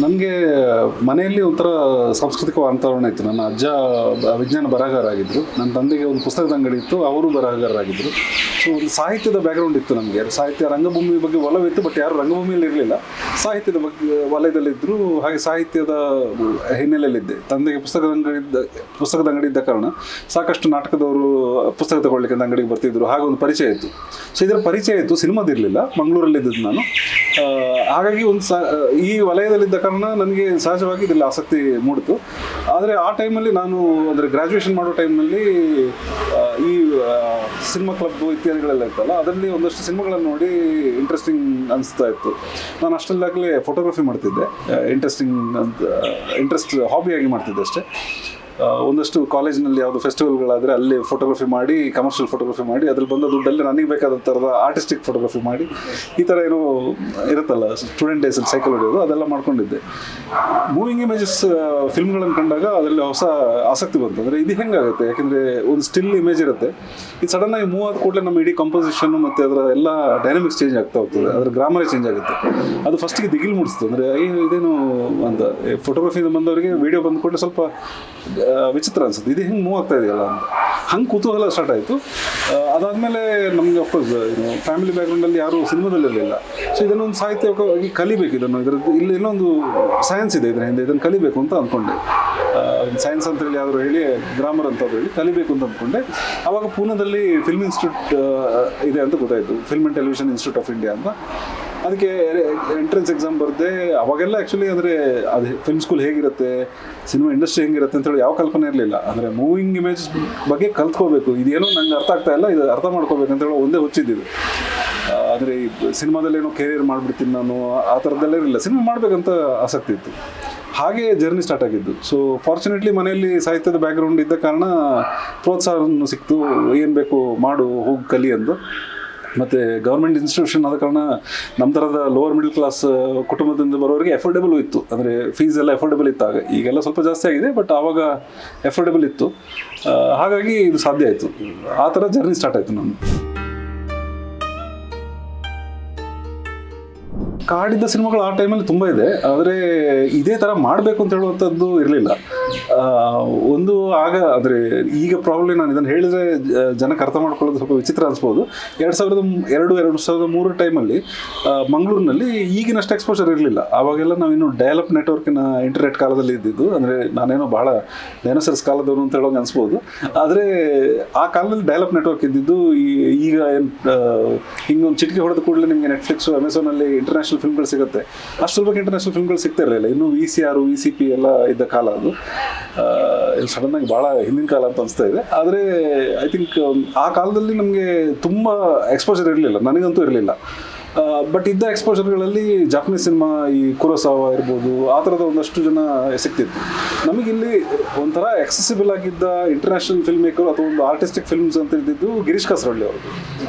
ನನಗೆ ಮನೆಯಲ್ಲಿ ಒಂಥರ ಸಾಂಸ್ಕೃತಿಕ ವಾತಾವರಣ ಇತ್ತು. ನನ್ನ ಅಜ್ಜ ವಿಜ್ಞಾನ ಬರಹಗಾರ ಆಗಿದ್ದರು, ನನ್ನ ತಂದೆಗೆ ಒಂದು ಪುಸ್ತಕದ ಅಂಗಡಿ ಇತ್ತು, ಅವರು ಬರಹಗಾರರಾಗಿದ್ದರು. ಸೊ ಒಂದು ಸಾಹಿತ್ಯದ ಬ್ಯಾಕ್ಗ್ರೌಂಡ್ ಇತ್ತು ನಮಗೆ. ಸಾಹಿತ್ಯ ರಂಗಭೂಮಿ ಬಗ್ಗೆ ಒಲವಿತ್ತು, ಬಟ್ ಯಾರು ರಂಗಭೂಮಿಯಲ್ಲಿ ಇರಲಿಲ್ಲ, ಸಾಹಿತ್ಯದ ಬಗ್ಗೆ ವಲಯದಲ್ಲಿದ್ದರು. ಹಾಗೆ ಸಾಹಿತ್ಯದ ಹಿನ್ನೆಲೆಯಲ್ಲಿದ್ದೆ. ತಂದೆಗೆ ಪುಸ್ತಕದ ಅಂಗಡಿ ಇದ್ದ ಕಾರಣ ಸಾಕಷ್ಟು ನಾಟಕದವರು ಪುಸ್ತಕ ತಗೊಳ್ಳಿಕ್ಕೆ ಅಂಗಡಿಗೆ ಬರ್ತಿದ್ರು. ಹಾಗೆ ಒಂದು ಪರಿಚಯ ಇತ್ತು. ಸೊ ಇದರ ಪರಿಚಯ ಇತ್ತು, ಸಿನಿಮಾದಿರಲಿಲ್ಲ, ಮಂಗಳೂರಲ್ಲಿದ್ದು ನಾನು. ಹಾಗಾಗಿ ಈ ವಲಯದಲ್ಲಿದ್ದ ಕಾರಣ ನನಗೆ ಸಹಜವಾಗಿ ಇದರಲ್ಲಿ ಆಸಕ್ತಿ ಮೂಡಿತು. ಆದರೆ ಆ ಟೈಮಲ್ಲಿ ನಾನು ಅಂದರೆ ಗ್ರ್ಯಾಜುಯೇಷನ್ ಮಾಡೋ ಟೈಮ್ನಲ್ಲಿ ಈ ಸಿನಿಮಾ ಕ್ಲಬ್ ಇತ್ಯಾದಿಗಳೆಲ್ಲ ಇತ್ತಲ್ಲ, ಅದರಲ್ಲಿ ಒಂದಷ್ಟು ಸಿನಿಮಾಗಳನ್ನು ನೋಡಿ ಇಂಟ್ರೆಸ್ಟಿಂಗ್ ಅನಿಸ್ತಾ ಇತ್ತು. ನಾನು ಅಷ್ಟರಲ್ಲಾಗಲೇ ಫೋಟೋಗ್ರಫಿ ಮಾಡ್ತಿದ್ದೆ. ಇಂಟ್ರೆಸ್ಟ್ ಹಾಬಿಯಾಗಿ ಮಾಡ್ತಿದ್ದೆ ಅಷ್ಟೇ. ಒಂದಷ್ಟು ಕಾಲೇಜಿನಲ್ಲಿ ಯಾವುದು ಫೆಸ್ಟಿವಲ್ಗಳಾದರೆ ಅಲ್ಲಿ ಫೋಟೋಗ್ರಫಿ ಮಾಡಿ, ಕಮರ್ಷಿಯಲ್ ಫೋಟೋಗ್ರಫಿ ಮಾಡಿ, ಅದ್ರಲ್ಲಿ ಬಂದ ದುಡ್ಡಲ್ಲಿ ನನಗೆ ಬೇಕಾದ ಥರದ ಆರ್ಟಿಸ್ಟಿಕ್ ಫೋಟೋಗ್ರಫಿ ಮಾಡಿ, ಈ ಥರ ಏನೋ ಇರುತ್ತಲ್ಲ ಸ್ಟೂಡೆಂಟ್ ಡೇಸಲ್ಲಿ ಸೈಕಲ್ ಹೊಡೆಯೋದು, ಅದೆಲ್ಲ ಮಾಡ್ಕೊಂಡಿದ್ದೆ. ಮೂವಿಂಗ್ ಇಮೇಜಸ್ ಫಿಲ್ಮ್ಗಳನ್ನು ಕಂಡಾಗ ಅದರಲ್ಲಿ ಹೊಸ ಆಸಕ್ತಿ ಬಂತು. ಅಂದರೆ ಇದು ಹೆಂಗಾಗುತ್ತೆ, ಯಾಕೆಂದರೆ ಒಂದು ಸ್ಟಿಲ್ ಇಮೇಜ್ ಇರುತ್ತೆ, ಇದು ಸಡನ್ನಾಗಿ ಮೂವ್ ಆದ ಕೂಡಲೇ ನಮ್ಮ ಇಡೀ ಕಂಪೋಸಿಷನ್ನು ಮತ್ತು ಅದರ ಎಲ್ಲ ಡೈನಾಮಿಕ್ಸ್ ಚೇಂಜ್ ಆಗ್ತಾ ಹೋಗ್ತದೆ, ಅದರ ಗ್ರಾಮರೇ ಚೇಂಜ್ ಆಗುತ್ತೆ. ಅದು ಫಸ್ಟಿಗೆ ದಿಗಿಲು ಮೂಡಿಸ್ತು. ಅಂದರೆ ಇದೇನು ಅಂತ ಫೋಟೋಗ್ರಫಿಯಿಂದ ಬಂದವರಿಗೆ ವಿಡಿಯೋ ಬಂದ ಕೂಡಲೇ ಸ್ವಲ್ಪ ವಿಚಿತ್ರ ಅನ್ಸುತ್ತೆ, ಇದು ಹೆಂಗೆ ಮೂವ್ ಆಗ್ತಾ ಇದೆಯಲ್ಲ ಅಂತ. ಹಂಗೆ ಕುತೂಹಲ ಸ್ಟಾರ್ಟ್ ಆಯಿತು. ಅದಾದಮೇಲೆ ನಮಗೆ ಅಫ್ಕೋರ್ಸ್ ಫ್ಯಾಮಿಲಿ ಬ್ಯಾಕ್ಗ್ರೌಂಡಲ್ಲಿ ಯಾರೂ ಸಿನಿಮಾದಲ್ಲಿರಲಿಲ್ಲ. ಸೊ ಇದನ್ನೊಂದು ಸಾಹಿತ್ಯವಾಗಿ ಕಲಿಬೇಕು, ಇಲ್ಲಿ ಇನ್ನೊಂದು ಸೈನ್ಸ್ ಇದೆ ಇದರ ಹಿಂದೆ, ಇದನ್ನು ಕಲಿಬೇಕು ಅಂತ ಅಂದ್ಕೊಂಡೆ. ಸೈನ್ಸ್ ಅಂತೇಳಿ ಯಾವ್ದಾದ್ರು ಹೇಳಿ, ಗ್ರಾಮರ್ ಅಂತ ಹೇಳಿ ಕಲಿಬೇಕು ಅಂತ ಅಂದ್ಕೊಂಡೆ. ಆವಾಗ ಪೂನಾದಲ್ಲಿ ಫಿಲ್ಮ್ ಇನ್ಸ್ಟಿಟ್ಯೂಟ್ ಇದೆ ಅಂತ ಗೊತ್ತಾಯಿತು, film and television institute of India ಅಂತ. ಅದಕ್ಕೆ ಎಂಟ್ರೆನ್ಸ್ ಎಕ್ಸಾಮ್ ಬರೆದೆ. ಅವಾಗೆಲ್ಲ ಆ್ಯಕ್ಚುಲಿ ಅಂದರೆ ಅದು ಫಿಲ್ಮ್ ಸ್ಕೂಲ್ ಹೇಗಿರುತ್ತೆ, ಸಿನಿಮಾ ಇಂಡಸ್ಟ್ರಿ ಹೆಂಗಿರುತ್ತೆ ಅಂತೇಳಿ ಯಾವ ಕಲ್ಪನೆ ಇರಲಿಲ್ಲ. ಅಂದರೆ ಮೂವಿಂಗ್ ಇಮೇಜ್ ಬಗ್ಗೆ ಕಲ್ತ್ಕೋಬೇಕು, ಇದೇನೋ ನಂಗೆ ಅರ್ಥ ಆಗ್ತಾ ಇಲ್ಲ, ಇದು ಅರ್ಥ ಮಾಡ್ಕೋಬೇಕು ಅಂತೇಳಿ ಒಂದೇ ಹುಚ್ಚಿದ್ದಿದ್ದು. ಅಂದರೆ ಈ ಸಿನಿಮಾದಲ್ಲೇನೋ ಕೆರಿಯರ್ ಮಾಡಿಬಿಡ್ತೀನಿ ನಾನು, ಆ ಥರದ್ದೆಲ್ಲ ಇರಲಿಲ್ಲ. ಸಿನಿಮಾ ಮಾಡಬೇಕಂತ ಆಸಕ್ತಿ ಇತ್ತು. ಹಾಗೆ ಜರ್ನಿ ಸ್ಟಾರ್ಟ್ ಆಗಿದ್ದು. ಸೊ ಫಾರ್ಚುನೇಟ್ಲಿ ಮನೆಯಲ್ಲಿ ಸಾಹಿತ್ಯದ ಬ್ಯಾಕ್ಗ್ರೌಂಡ್ ಇದ್ದ ಕಾರಣ ಪ್ರೋತ್ಸಾಹವನ್ನು ಸಿಕ್ತು, ಏನು ಬೇಕು ಮಾಡು, ಹೋಗಿ ಕಲಿ ಅಂದು. ಮತ್ತು ಗೌರ್ಮೆಂಟ್ ಇನ್ಸ್ಟಿಟ್ಯೂಷನ್ ಆದ ಕಾರಣ ನಮ್ಮ ಥರದ ಲೋವರ್ ಮಿಡಲ್ ಕ್ಲಾಸ್ ಕುಟುಂಬದಿಂದ ಬರೋರಿಗೆ ಎಫೋರ್ಡೆಬಲ್ ಇತ್ತು. ಅಂದರೆ ಫೀಸ್ ಎಲ್ಲ ಎಫೋರ್ಡೆಬಲ್ ಇತ್ತು ಆಗ, ಈಗೆಲ್ಲ ಸ್ವಲ್ಪ ಜಾಸ್ತಿ ಆಗಿದೆ, ಬಟ್ ಆವಾಗ ಎಫೋರ್ಡೆಬಲ್ ಇತ್ತು. ಹಾಗಾಗಿ ಇದು ಸಾಧ್ಯ ಆಯಿತು. ಆ ಥರ ಜರ್ನಿ ಸ್ಟಾರ್ಟ್ ಆಯಿತು ನಾನು. ಕಾಡಿದ್ದ ಸಿನಿಮಾಗಳು ಆ ಟೈಮಲ್ಲಿ ತುಂಬ ಇದೆ, ಆದರೆ ಇದೇ ಥರ ಮಾಡಬೇಕು ಅಂತ ಹೇಳುವಂಥದ್ದು ಇರಲಿಲ್ಲ. ಒಂದು ಆಗ ಅಂದರೆ ಈಗ ಪ್ರಾಬ್ಲಿ ನಾನು ಇದನ್ನು ಹೇಳಿದರೆ ಜನಕ್ಕೆ ಅರ್ಥ ಮಾಡ್ಕೊಳ್ಳೋದು ಸ್ವಲ್ಪ ವಿಚಿತ್ರ ಅನಿಸ್ಬೋದು. 2002-2003 ಟೈಮಲ್ಲಿ ಮಂಗಳೂರಿನಲ್ಲಿ ಈಗಿನಷ್ಟು ಎಕ್ಸ್ಪೋಜರ್ ಇರಲಿಲ್ಲ. ಆವಾಗೆಲ್ಲ ನಾವಿನ್ನು ಡಯಲಪ್ ನೆಟ್ವರ್ಕಿನ ಇಂಟರ್ನೆಟ್ ಕಾಲದಲ್ಲಿ ಇದ್ದಿದ್ದು. ಅಂದರೆ ನಾನೇನೋ ಭಾಳ ಡೈನೋಸರ್ಸ್ ಕಾಲದವನು ಅಂತ ಹೇಳೋಂಗೆ ಅನಿಸ್ಬೋದು, ಆದರೆ ಆ ಕಾಲದಲ್ಲಿ ಡಯಲಪ್ ನೆಟ್ವರ್ಕ್ ಇದ್ದಿದ್ದು. ಈಗ ಏನು ಹಿಂಗೊಂದು ಚಿಟಿಕೆ ಹೊಡೆದ ಕೂಡಲೇ ನಿಮಗೆ ನೆಟ್ಫ್ಲಿಕ್ಸು, ಅಮೆಝಾನಲ್ಲಿ ಇಂಟರ್ನ್ಯಾಷನಲ್ ಫಿಲ್ಮ್ಗಳು ಸಿಗುತ್ತೆ. ಅಷ್ಟು ಸ್ವಲ್ಪ ಇಂಟರ್ನ್ಯಾಷನಲ್ ಫಿಲ್ಮ್ಗಳು ಸಿಗ್ತಾ ಇರಲಿಲ್ಲ. ಇನ್ನೂ VCR, VCP ಎಲ್ಲ ಇದ್ದ ಕಾಲ ಅದು. ಸಡನ್ನಾಗಿ ಭಾಳ ಹಿಂದಿನ ಕಾಲ ಅಂತ ಅನಿಸ್ತಾ ಇದೆ. ಆದರೆ ಐ ಥಿಂಕ್ ಆ ಕಾಲದಲ್ಲಿ ನಮಗೆ ತುಂಬ ಎಕ್ಸ್ಪೋಜರ್ ಇರಲಿಲ್ಲ, ನನಗಂತೂ ಇರಲಿಲ್ಲ. ಬಟ್ ಇದ್ದ ಎಕ್ಸ್ಪೋಜರ್ಗಳಲ್ಲಿ ಜಾಪನೀಸ್ ಸಿನಿಮಾ, ಈ ಕುರೋಸಾವಾ ಇರ್ಬೋದು, ಆ ಥರದ ಒಂದಷ್ಟು ಜನ ಸಿಗ್ತಿತ್ತು. ನಮಗಿಲ್ಲಿ ಒಂಥರ ಎಕ್ಸೆಸಿಬಲ್ ಆಗಿದ್ದ ಇಂಟರ್ನ್ಯಾಷನಲ್ ಫಿಲ್ಮ್ ಮೇಕರ್ ಅಥವಾ ಒಂದು ಆರ್ಟಿಸ್ಟಿಕ್ ಫಿಲ್ಮ್ಸ್ ಅಂತ ಇದ್ದಿದ್ದು ಗಿರೀಶ್ ಕಾಸರವಳ್ಳಿ ಅವರು.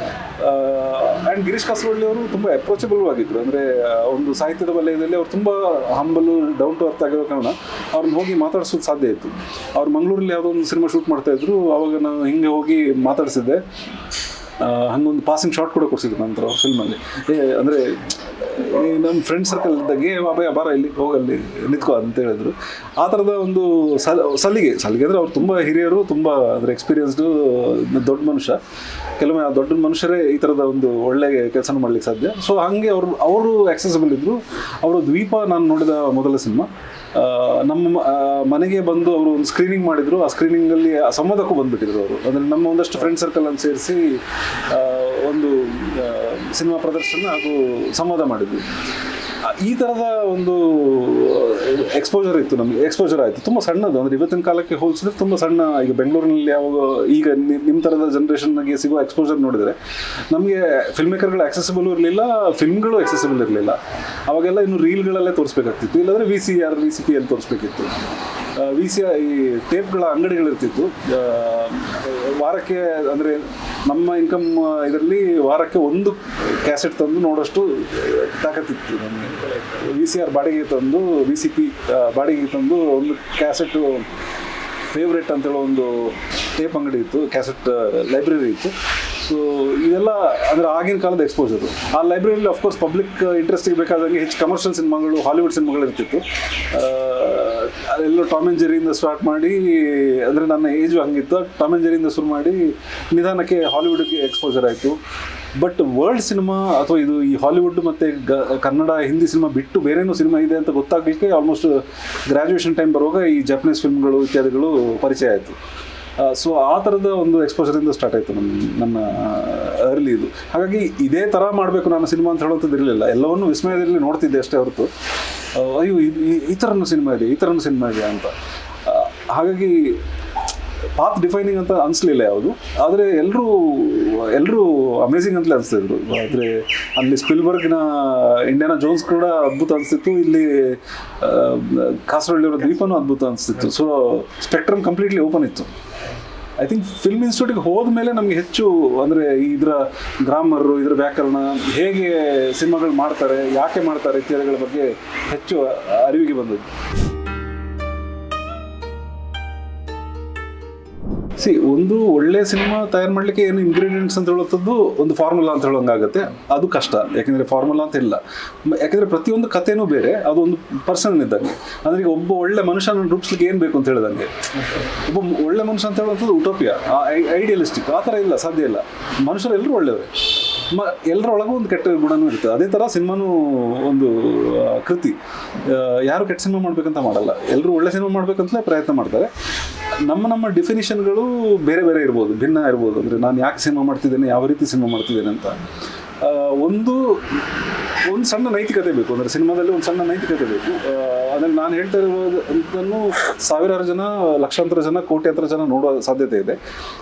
ಆ್ಯಂಡ್ ಗಿರೀಶ್ ಕಾಸರವಳ್ಳಿ ಅವರು ತುಂಬ ಅಪ್ರೋಚಬಲ್ ಆಗಿದ್ದರು. ಅಂದರೆ ಒಂದು ಸಾಹಿತ್ಯದ ವಲಯದಲ್ಲಿ ಅವ್ರು ತುಂಬ ಹಂಬಲು, ಡೌನ್ ಟು ಅರ್ತ್ ಆಗಿರೋ ಕಾರಣ ಅವ್ರನ್ನ ಹೋಗಿ ಮಾತಾಡಿಸೋದು ಸಾಧ್ಯ ಇತ್ತು. ಅವ್ರು ಮಂಗಳೂರಲ್ಲಿ ಯಾವುದೋ ಒಂದು ಸಿನಿಮಾ ಶೂಟ್ ಮಾಡ್ತಾಯಿದ್ರು, ಆವಾಗ ನಾನು ಹಿಂಗೆ ಹೋಗಿ ಮಾತಾಡಿಸಿದ್ದೆ. ಹಂಗೊಂದು ಪಾಸಿಂಗ್ ಶಾಟ್ ಕೂಡ ಕೊಡಿಸಿದ್ರು ನಂತರ ಅವ್ರ ಫಿಲ್ಮಲ್ಲಿ. ಅಂದರೆ ನಮ್ಮ ಫ್ರೆಂಡ್ ಸರ್ಕಲ್ ಇದ್ದಾಗೆ ಅಭಯ ಬಾರ ಇಲ್ಲಿ ಹೋಗಲ್ಲಿ ನಿಂತ್ಕೋ ಅಂತ ಹೇಳಿದ್ರು. ಆ ಥರದ ಒಂದು ಸಲಿಗೆ ಅಂದರೆ ಅವ್ರು ತುಂಬ ಹಿರಿಯರು, ತುಂಬ ಅಂದರೆ ಎಕ್ಸ್ಪೀರಿಯನ್ಸ್ಡು ದೊಡ್ಡ ಮನುಷ್ಯ. ಕೆಲವೊಮ್ಮೆ ಆ ದೊಡ್ಡ ಮನುಷ್ಯರೇ ಈ ಥರದ ಒಂದು ಒಳ್ಳೆಯ ಕೆಲಸ ಮಾಡ್ಲಿಕ್ಕೆ ಸಾಧ್ಯ. ಸೊ ಹಾಗೆ ಅವರು ಆಕ್ಸೆಸಿಬಲ್ ಇದ್ದರು. ಅವರು ದ್ವೀಪ ನಾನು ನೋಡಿದ ಮೊದಲ ಸಿನಿಮಾ. ನಮ್ಮ ಮನೆಗೆ ಬಂದು ಅವರು ಒಂದು ಸ್ಕ್ರೀನಿಂಗ್ ಮಾಡಿದರು. ಆ ಸ್ಕ್ರೀನಿಂಗಲ್ಲಿ ಸಂವಾದಕ್ಕೂ ಬಂದುಬಿಟ್ಟಿದ್ರು ಅವರು. ಅಂದರೆ ನಮ್ಮ ಒಂದಷ್ಟು ಫ್ರೆಂಡ್ ಸರ್ಕಲನ್ನು ಸೇರಿಸಿ ಒಂದು ಸಿನಿಮಾ ಪ್ರದರ್ಶನ ಹಾಗೂ ಸಂವಾದ ಮಾಡಿದ್ವಿ. ಈ ಥರದ ಒಂದು ಎಕ್ಸ್ಪೋಜರ್ ಇತ್ತು ನಮಗೆ. ಎಕ್ಸ್ಪೋಜರ್ ಆಯಿತು, ತುಂಬ ಸಣ್ಣದು. ಅಂದರೆ ಇವತ್ತಿನ ಕಾಲಕ್ಕೆ ಹೋಲಿಸಿದ್ರೆ ತುಂಬ ಸಣ್ಣ. ಈಗ ಬೆಂಗಳೂರಿನಲ್ಲಿ ಯಾವಾಗ ಈಗ ನಿಮ್ಮ ಥರದ ಜನ್ರೇಷನ್ಗೆ ಸಿಗೋ ಎಕ್ಸ್ಪೋಜರ್ ನೋಡಿದರೆ, ನಮಗೆ ಫಿಲ್ಮ್ ಮೇಕರ್ಗಳು ಆಕ್ಸೆಸಿಬಲ್ ಇರಲಿಲ್ಲ, ಫಿಲ್ಮ್ಗಳು ಆಕ್ಸೆಸಿಬಲ್ ಇರಲಿಲ್ಲ. ಅವಾಗೆಲ್ಲ ಇನ್ನು ರೀಲ್ಗಳಲ್ಲೇ ತೋರಿಸ್ಬೇಕಾಗ್ತಿತ್ತು, ಇಲ್ಲಾಂದರೆ VCR, VCP ಅಲ್ಲಿ ತೋರಿಸ್ಬೇಕಿತ್ತು. ಈ ಟೇಪ್ಗಳ ಅಂಗಡಿಗಳಿರ್ತಿತ್ತು. ವಾರಕ್ಕೆ ಅಂದರೆ ನಮ್ಮ ಇನ್ಕಮ್ ಇದರಲ್ಲಿ ವಾರಕ್ಕೆ ಒಂದು ಕ್ಯಾಸೆಟ್ ತಂದು ನೋಡೋಷ್ಟು ತಾಕತ್ತಿತ್ತು ನಮಗೆ. VCR ಬಾಡಿಗೆ ತಂದು, VCP ಬಾಡಿಗೆ ತಂದು ಒಂದು ಕ್ಯಾಸೆಟ್ಟು ಫೇವ್ರೇಟ್ ಅಂತೇಳೋ ಒಂದು ಟೇಪ್ ಅಂಗಡಿ ಇತ್ತು, ಕ್ಯಾಸೆಟ್ ಲೈಬ್ರರಿ ಇತ್ತು. ಸೊ ಇದೆಲ್ಲ ಅಂದರೆ ಆಗಿನ ಕಾಲದ ಎಕ್ಸ್ಪೋಜರು. ಆ ಲೈಬ್ರರಿಯಲ್ಲಿ ಅಫ್ಕೋರ್ಸ್ ಪಬ್ಲಿಕ್ ಇಂಟ್ರೆಸ್ಟಿಗೆ ಬೇಕಾದಂಗೆ ಹೆಚ್ಚು ಕಮರ್ಷಿಯಲ್ ಸಿನಿಮಾಗಳು, ಹಾಲಿವುಡ್ ಸಿನಿಮಾಗಳು ಇರ್ತಿತ್ತು. ಅದೆಲ್ಲೋ ಟಾಮ್ ಆ್ಯಂಡ್ ಜೆರಿಯಿಂದ ಸ್ಟಾರ್ಟ್ ಮಾಡಿ, ಅಂದರೆ ನನ್ನ ಏಜು ಹಂಗಿತ್ತು, ಟಾಮ್ ಆ್ಯಂಡ್ ಜೆರಿಯಿಂದ ಶುರು ಮಾಡಿ ನಿಧಾನಕ್ಕೆ ಹಾಲಿವುಡ್ಗೆ ಎಕ್ಸ್ಪೋಜರ್ ಆಯಿತು. ಬಟ್ ವರ್ಲ್ಡ್ ಸಿನಿಮಾ ಅಥವಾ ಇದು ಈ ಹಾಲಿವುಡ್ ಮತ್ತು ಕನ್ನಡ, ಹಿಂದಿ ಸಿನಿಮಾ ಬಿಟ್ಟು ಬೇರೇನೋ ಸಿನಿಮಾ ಇದೆ ಅಂತ ಗೊತ್ತಾಗಲಿಕ್ಕೆ ಆಲ್ಮೋಸ್ಟ್ ಗ್ರ್ಯಾಜುಯೇಷನ್ ಟೈಮ್ ಬರುವಾಗ ಈ ಜಪನೀಸ್ ಫಿಲ್ಮ್ಗಳು ಇತ್ಯಾದಿಗಳು ಪರಿಚಯ ಆಯಿತು. ಸೊ ಆ ಥರದ ಒಂದು ಎಕ್ಸ್ಪೋಜರಿಂದ ಸ್ಟಾರ್ಟ್ ಆಯಿತು ನನ್ನ ಅರ್ಲಿ ಇದು. ಹಾಗಾಗಿ ಇದೇ ಥರ ಮಾಡಬೇಕು ನಾನು ಸಿನಿಮಾ ಅಂತ ಹೇಳುವಂಥದ್ದು ಇರಲಿಲ್ಲ. ಎಲ್ಲವನ್ನೂ ವಿಸ್ಮಯದಲ್ಲಿ ನೋಡ್ತಿದ್ದೆ ಅಷ್ಟೇ ಹೊರತು ಅಯ್ಯೋ ಈ ಥರನೂ ಸಿನಿಮಾ ಇದೆ, ಈ ಥರನೂ ಸಿನಿಮಾ ಇದೆ ಅಂತ. ಹಾಗಾಗಿ ಪಾತ್ ಡಿಫೈನಿಂಗ್ ಅಂತ ಅನಿಸ್ಲಿಲ್ಲ ಯಾವುದು. ಆದರೆ ಎಲ್ಲರೂ ಅಮೇಝಿಂಗ್ ಅಂತಲೇ ಅನಿಸ್ತಿದ್ರು. ಆದರೆ ಅಲ್ಲಿ ಸ್ಪಿಲ್ಬರ್ಗ್ನ ಇಂಡಿಯಾನಾ ಜೋನ್ಸ್ ಕೂಡ ಅದ್ಭುತ ಅನಿಸ್ತಿತ್ತು, ಇಲ್ಲಿ ಕಾಸರಹಳ್ಳಿಯವರ ದ್ವೀಪನೂ ಅದ್ಭುತ ಅನಿಸ್ತಿತ್ತು. ಸೊ ಸ್ಪೆಕ್ಟ್ರಮ್ ಕಂಪ್ಲೀಟ್ಲಿ ಓಪನ್ ಇತ್ತು. ಐ ಥಿಂಕ್ ಫಿಲ್ಮ್ ಇನ್ಸ್ಟಿಟ್ಯೂಟ್ಗೆ ಹೋದ ಮೇಲೆ ನಮಗೆ ಹೆಚ್ಚು ಅಂದರೆ ಇದರ ಗ್ರಾಮರು, ಇದರ ವ್ಯಾಕರಣ, ಹೇಗೆ ಸಿನಿಮಾಗಳು ಮಾಡ್ತಾರೆ, ಯಾಕೆ ಮಾಡ್ತಾರೆ ಇತ್ಯಾದಿಗಳ ಬಗ್ಗೆ ಹೆಚ್ಚು ಅರಿವಿಗೆ ಬಂದದ್ದು. ಒಂದು ಒಳ್ಳೆ ಸಿನಿಮಾ ತಯಾರು ಮಾಡಲಿಕ್ಕೆ ಏನು ಇಂಗ್ರೀಡಿಯೆಂಟ್ಸ್ ಅಂತ ಹೇಳುವಂಥದ್ದು ಒಂದು ಫಾರ್ಮುಲಾ ಅಂತ ಹೇಳೋಂಗಾಗುತ್ತೆ. ಅದು ಕಷ್ಟ, ಯಾಕೆಂದರೆ ಫಾರ್ಮುಲಾ ಅಂತ ಇಲ್ಲ. ಯಾಕೆಂದರೆ ಪ್ರತಿಯೊಂದು ಕಥೆನೂ ಬೇರೆ, ಅದು ಒಂದು ಪರ್ಸನ್ ಇದ್ದಂಗೆ. ಅಂದರೆ ಈಗ ಒಬ್ಬ ಒಳ್ಳೆ ಮನುಷ್ಯನ ರೂಪಿಸ್ಲಿಕ್ಕೆ ಏನು ಬೇಕು ಅಂತ ಹೇಳಿದಂಗೆ, ಒಬ್ಬ ಒಳ್ಳೆ ಮನುಷ್ಯ ಅಂತ ಹೇಳುವಂಥದ್ದು ಉಟೋಪಿಯಾ, ಐಡಿಯಲಿಸ್ಟಿಕ್. ಆ ಥರ ಇಲ್ಲ, ಸಾಧ್ಯ ಇಲ್ಲ. ಮನುಷ್ಯರು ಎಲ್ಲರೂ ಒಳ್ಳೆಯವರೇ, ಎಲ್ಲರೊಳಗೂ ಒಂದು ಕೆಟ್ಟ ಗುಣನೂ ಇರ್ತದೆ. ಅದೇ ಥರ ಸಿನಿಮಾನೂ ಒಂದು ಕೃತಿ. ಯಾರು ಕೆಟ್ಟ ಸಿನಿಮಾ ಮಾಡಬೇಕಂತ ಮಾಡಲ್ಲ, ಎಲ್ಲರೂ ಒಳ್ಳೆ ಸಿನಿಮಾ ಮಾಡಬೇಕಂತಲೇ ಪ್ರಯತ್ನ ಮಾಡ್ತಾರೆ. ನಮ್ಮ ಡೆಫಿನಿಷನ್ಗಳು ಬೇರೆ ಬೇರೆ ಇರ್ಬೋದು, ಭಿನ್ನ ಇರ್ಬೋದು. ಅಂದರೆ ನಾನು ಯಾಕೆ ಸಿನಿಮಾ ಮಾಡ್ತಿದ್ದೇನೆ, ಯಾವ ರೀತಿ ಸಿನಿಮಾ ಮಾಡ್ತಿದ್ದೇನೆ ಅಂತ ಒಂದು ಸಣ್ಣ ನೈತಿಕತೆ ಬೇಕು. ಅಂದರೆ ಸಿನಿಮಾದಲ್ಲಿ ಒಂದು ಸಣ್ಣ ನೈತಿಕತೆ ಬೇಕು. ಅದನ್ನು ನಾನು ಹೇಳ್ತಾ ಇರೋದನ್ನು ಸಾವಿರಾರು ಜನ, ಲಕ್ಷಾಂತರ ಜನ, ಕೋಟ್ಯಾಂತರ ಜನ ನೋಡುವ ಸಾಧ್ಯತೆ ಇದೆ.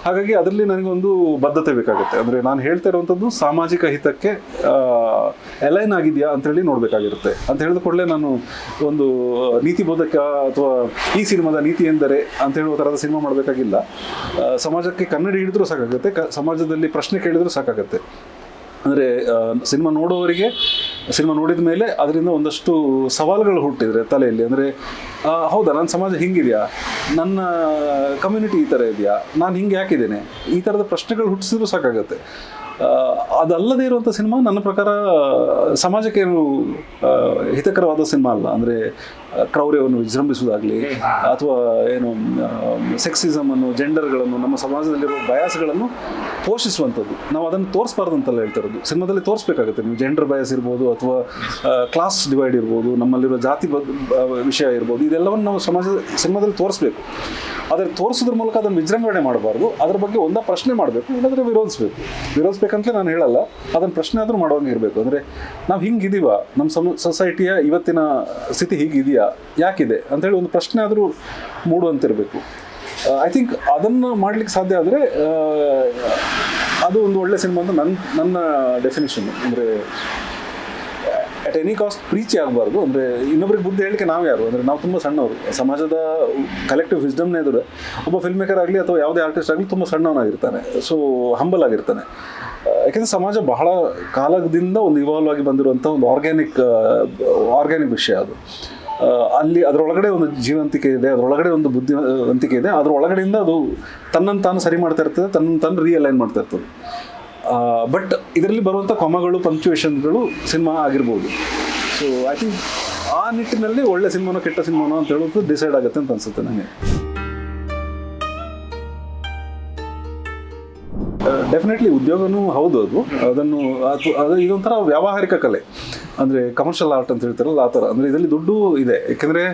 ಹಾಗಾಗಿ ಅದರಲ್ಲಿ ನನಗೊಂದು ಬದ್ಧತೆ ಬೇಕಾಗುತ್ತೆ. ಅಂದರೆ ನಾನು ಹೇಳ್ತಾ ಇರುವಂಥದ್ದು ಸಾಮಾಜಿಕ ಹಿತಕ್ಕೆ ಅಲೈನ್ ಆಗಿದೆಯಾ ಅಂತೇಳಿ ನೋಡಬೇಕಾಗಿರುತ್ತೆ. ಅಂತ ಹೇಳಿದ ಕೂಡಲೇ ನಾನು ಒಂದು ನೀತಿ ಬೋಧಕ ಅಥವಾ ಈ ಸಿನಿಮಾದ ನೀತಿ ಎಂದರೆ ಅಂತ ಹೇಳುವ ಥರದ ಸಿನಿಮಾ ಮಾಡಬೇಕಾಗಿಲ್ಲ. ಸಮಾಜಕ್ಕೆ ಕನ್ನಡಿ ಹಿಡಿದ್ರೂ ಸಾಕಾಗುತ್ತೆ, ಸಮಾಜದಲ್ಲಿ ಪ್ರಶ್ನೆ ಕೇಳಿದ್ರೂ ಸಾಕಾಗುತ್ತೆ. ಅಂದರೆ ಸಿನಿಮಾ ನೋಡುವವರಿಗೆ ಸಿನಿಮಾ ನೋಡಿದ ಮೇಲೆ ಅದರಿಂದ ಒಂದಷ್ಟು ಸವಾಲುಗಳು ಹುಟ್ಟಿದ್ರೆ ತಲೆಯಲ್ಲಿ. ಅಂದರೆ ಹೌದಾ, ನನ್ನ ಸಮಾಜ ಹಿಂಗಿದೆಯಾ, ನನ್ನ ಕಮ್ಯುನಿಟಿ ಈ ಥರ ಇದೆಯಾ, ನಾನು ಹಿಂಗೆ ಯಾಕಿದ್ದೇನೆ, ಈ ಥರದ ಪ್ರಶ್ನೆಗಳು ಹುಟ್ಟಿಸಿದ್ರೂ ಸಾಕಾಗುತ್ತೆ. ಅದಲ್ಲದೇ ಇರುವಂಥ ಸಿನಿಮಾ ನನ್ನ ಪ್ರಕಾರ ಸಮಾಜಕ್ಕೇನು ಹಿತಕರವಾದ ಸಿನಿಮಾ ಅಲ್ಲ. ಅಂದರೆ ಕ್ರೌರ್ಯವನ್ನು ವಿಜೃಂಭಿಸುವುದಾಗಲಿ ಅಥವಾ ಏನು ಸೆಕ್ಸಿಸಮನ್ನು, ಜೆಂಡರ್ಗಳನ್ನು, ನಮ್ಮ ಸಮಾಜದಲ್ಲಿರುವ ಬಯಾಸ್ಗಳನ್ನು ಪೋಷಿಸುವಂಥದ್ದು. ನಾವು ಅದನ್ನು ತೋರಿಸ್ಬಾರ್ದು ಅಂತಲ್ಲ ಹೇಳ್ತಿರೋದು, ಸಿನಿಮಾದಲ್ಲಿ ತೋರಿಸ್ಬೇಕಾಗುತ್ತೆ. ನೀವು ಜೆಂಡರ್ ಬಯಾಸ್ ಇರ್ಬೋದು ಅಥವಾ ಕ್ಲಾಸ್ ಡಿವೈಡ್ ಇರ್ಬೋದು, ನಮ್ಮಲ್ಲಿರೋ ಜಾತಿ ವಿಷಯ ಇರ್ಬೋದು, ಇದೆಲ್ಲವನ್ನು ನಾವು ಸಿನಿಮಾದಲ್ಲಿ ತೋರಿಸ್ಬೇಕು. ಆದರೆ ತೋರಿಸೋದ್ರ ಮೂಲಕ ಅದನ್ನು ವಿಜೃಂಭಣೆ ಮಾಡಬಾರ್ದು. ಅದ್ರ ಬಗ್ಗೆ ಒಂದ ಪ್ರಶ್ನೆ ಮಾಡಬೇಕು, ಇಲ್ಲಾಂದರೆ ವಿರೋಧಿಸ್ಬೇಕಂತಲೇ ನಾನು ಹೇಳಲ್ಲ, ಅದನ್ನು ಪ್ರಶ್ನೆ ಆದರೂ ಮಾಡೋಂಗೆ ಇರಬೇಕು. ಅಂದರೆ ನಾವು ಹಿಂಗಿದೀವ, ನಮ್ಮ ಸೊಸೈಟಿಯ ಇವತ್ತಿನ ಸ್ಥಿತಿ ಹೀಗಿದೆಯಾ, ಯಾಕಿದೆ ಅಂಥೇಳಿ ಒಂದು ಪ್ರಶ್ನೆ ಆದರೂ ಮೂಡುವಂತಿರಬೇಕು. ಐ ಥಿಂಕ್ ಅದನ್ನು ಮಾಡಲಿಕ್ಕೆ ಸಾಧ್ಯ ಆದರೆ ಅದು ಒಂದು ಒಳ್ಳೆ ಸಿನಿಮಾ ಅಂತ ನನ್ನ ಡೆಫಿನೇಷನ್. ಅಂದರೆ ಅಟ್ ಎನಿ ಕಾಸ್ಟ್ ಪ್ರೀಚಿ ಆಗಬಾರ್ದು. ಅಂದರೆ ಇನ್ನೊಬ್ರಿಗೆ ಬುದ್ಧಿ ಹೇಳಿಕೆ ನಾವು ಯಾರು, ಅಂದರೆ ನಾವು ತುಂಬ ಸಣ್ಣವರು, ಸಮಾಜದ ಕಲೆಕ್ಟಿವ್ ವಿಸ್ಡಮ್ನೇ ಎದುರು ಒಬ್ಬ ಫಿಲ್ಮ್ ಮೇಕರ್ ಆಗಲಿ ಅಥವಾ ಯಾವುದೇ ಆರ್ಟಿಸ್ಟ್ ಆಗಲಿ ತುಂಬ ಸಣ್ಣವನಾಗಿರ್ತಾನೆ. ಸೊ ಹಂಬಲ್ ಆಗಿರ್ತಾನೆ. ಯಾಕೆಂದರೆ ಸಮಾಜ ಬಹಳ ಕಾಲದಿಂದ ಒಂದು ಇವಾಲ್ವ್ ಆಗಿ ಬಂದಿರುವಂಥ ಒಂದು ಆರ್ಗ್ಯಾನಿಕ್ ವಿಷಯ ಅದು. ಅಲ್ಲಿ ಅದರೊಳಗಡೆ ಒಂದು ಜೀವಂತಿಕೆ ಇದೆ, ಅದರೊಳಗಡೆ ಒಂದು ಬುದ್ಧಿವಂತಿಕೆ ಇದೆ, ಅದರೊಳಗಡೆಯಿಂದ ಅದು ತನ್ನನ್ನು ತಾನು ಸರಿ ಮಾಡ್ತಾ ಇರ್ತದೆ, ತನ್ನನ್ನು ತಾನು ರಿಯಲೈನ್ ಮಾಡ್ತಾ ಇರ್ತದೆ. ಬಟ್ ಇದರಲ್ಲಿ ಬರುವಂಥ ಕೊಮಗಳು, ಪಂಕ್ಚುಯೇಷನ್ಗಳು ಸಿನಿಮಾ ಆಗಿರ್ಬೋದು. ಸೊ ಐ ಥಿಂಕ್ ಆ ನಿಟ್ಟಿನಲ್ಲಿ ಒಳ್ಳೆ ಸಿನಿಮಾನೋ ಕೆಟ್ಟ ಸಿನಿಮಾನೋ ಅಂತ ಹೇಳೋದು ಡಿಸೈಡ್ ಆಗುತ್ತೆ ಅಂತ ಅನಿಸುತ್ತೆ ನನಗೆ. ಡೆಫಿನೆಟ್ಲಿ ಉದ್ಯೋಗನೂ ಹೌದು. ಅದು ಇದೊಂಥರ ವ್ಯಾವಹಾರಿಕ ಕಲೆ, ಅಂದರೆ ಕಮರ್ಷಿಯಲ್ ಆರ್ಟ್ ಅಂತ ಹೇಳ್ತಾರಲ್ಲ ಆ ಥರ. ಅಂದರೆ ಇದರಲ್ಲಿ ದುಡ್ಡು ಇದೆ, ಯಾಕೆಂದರೆ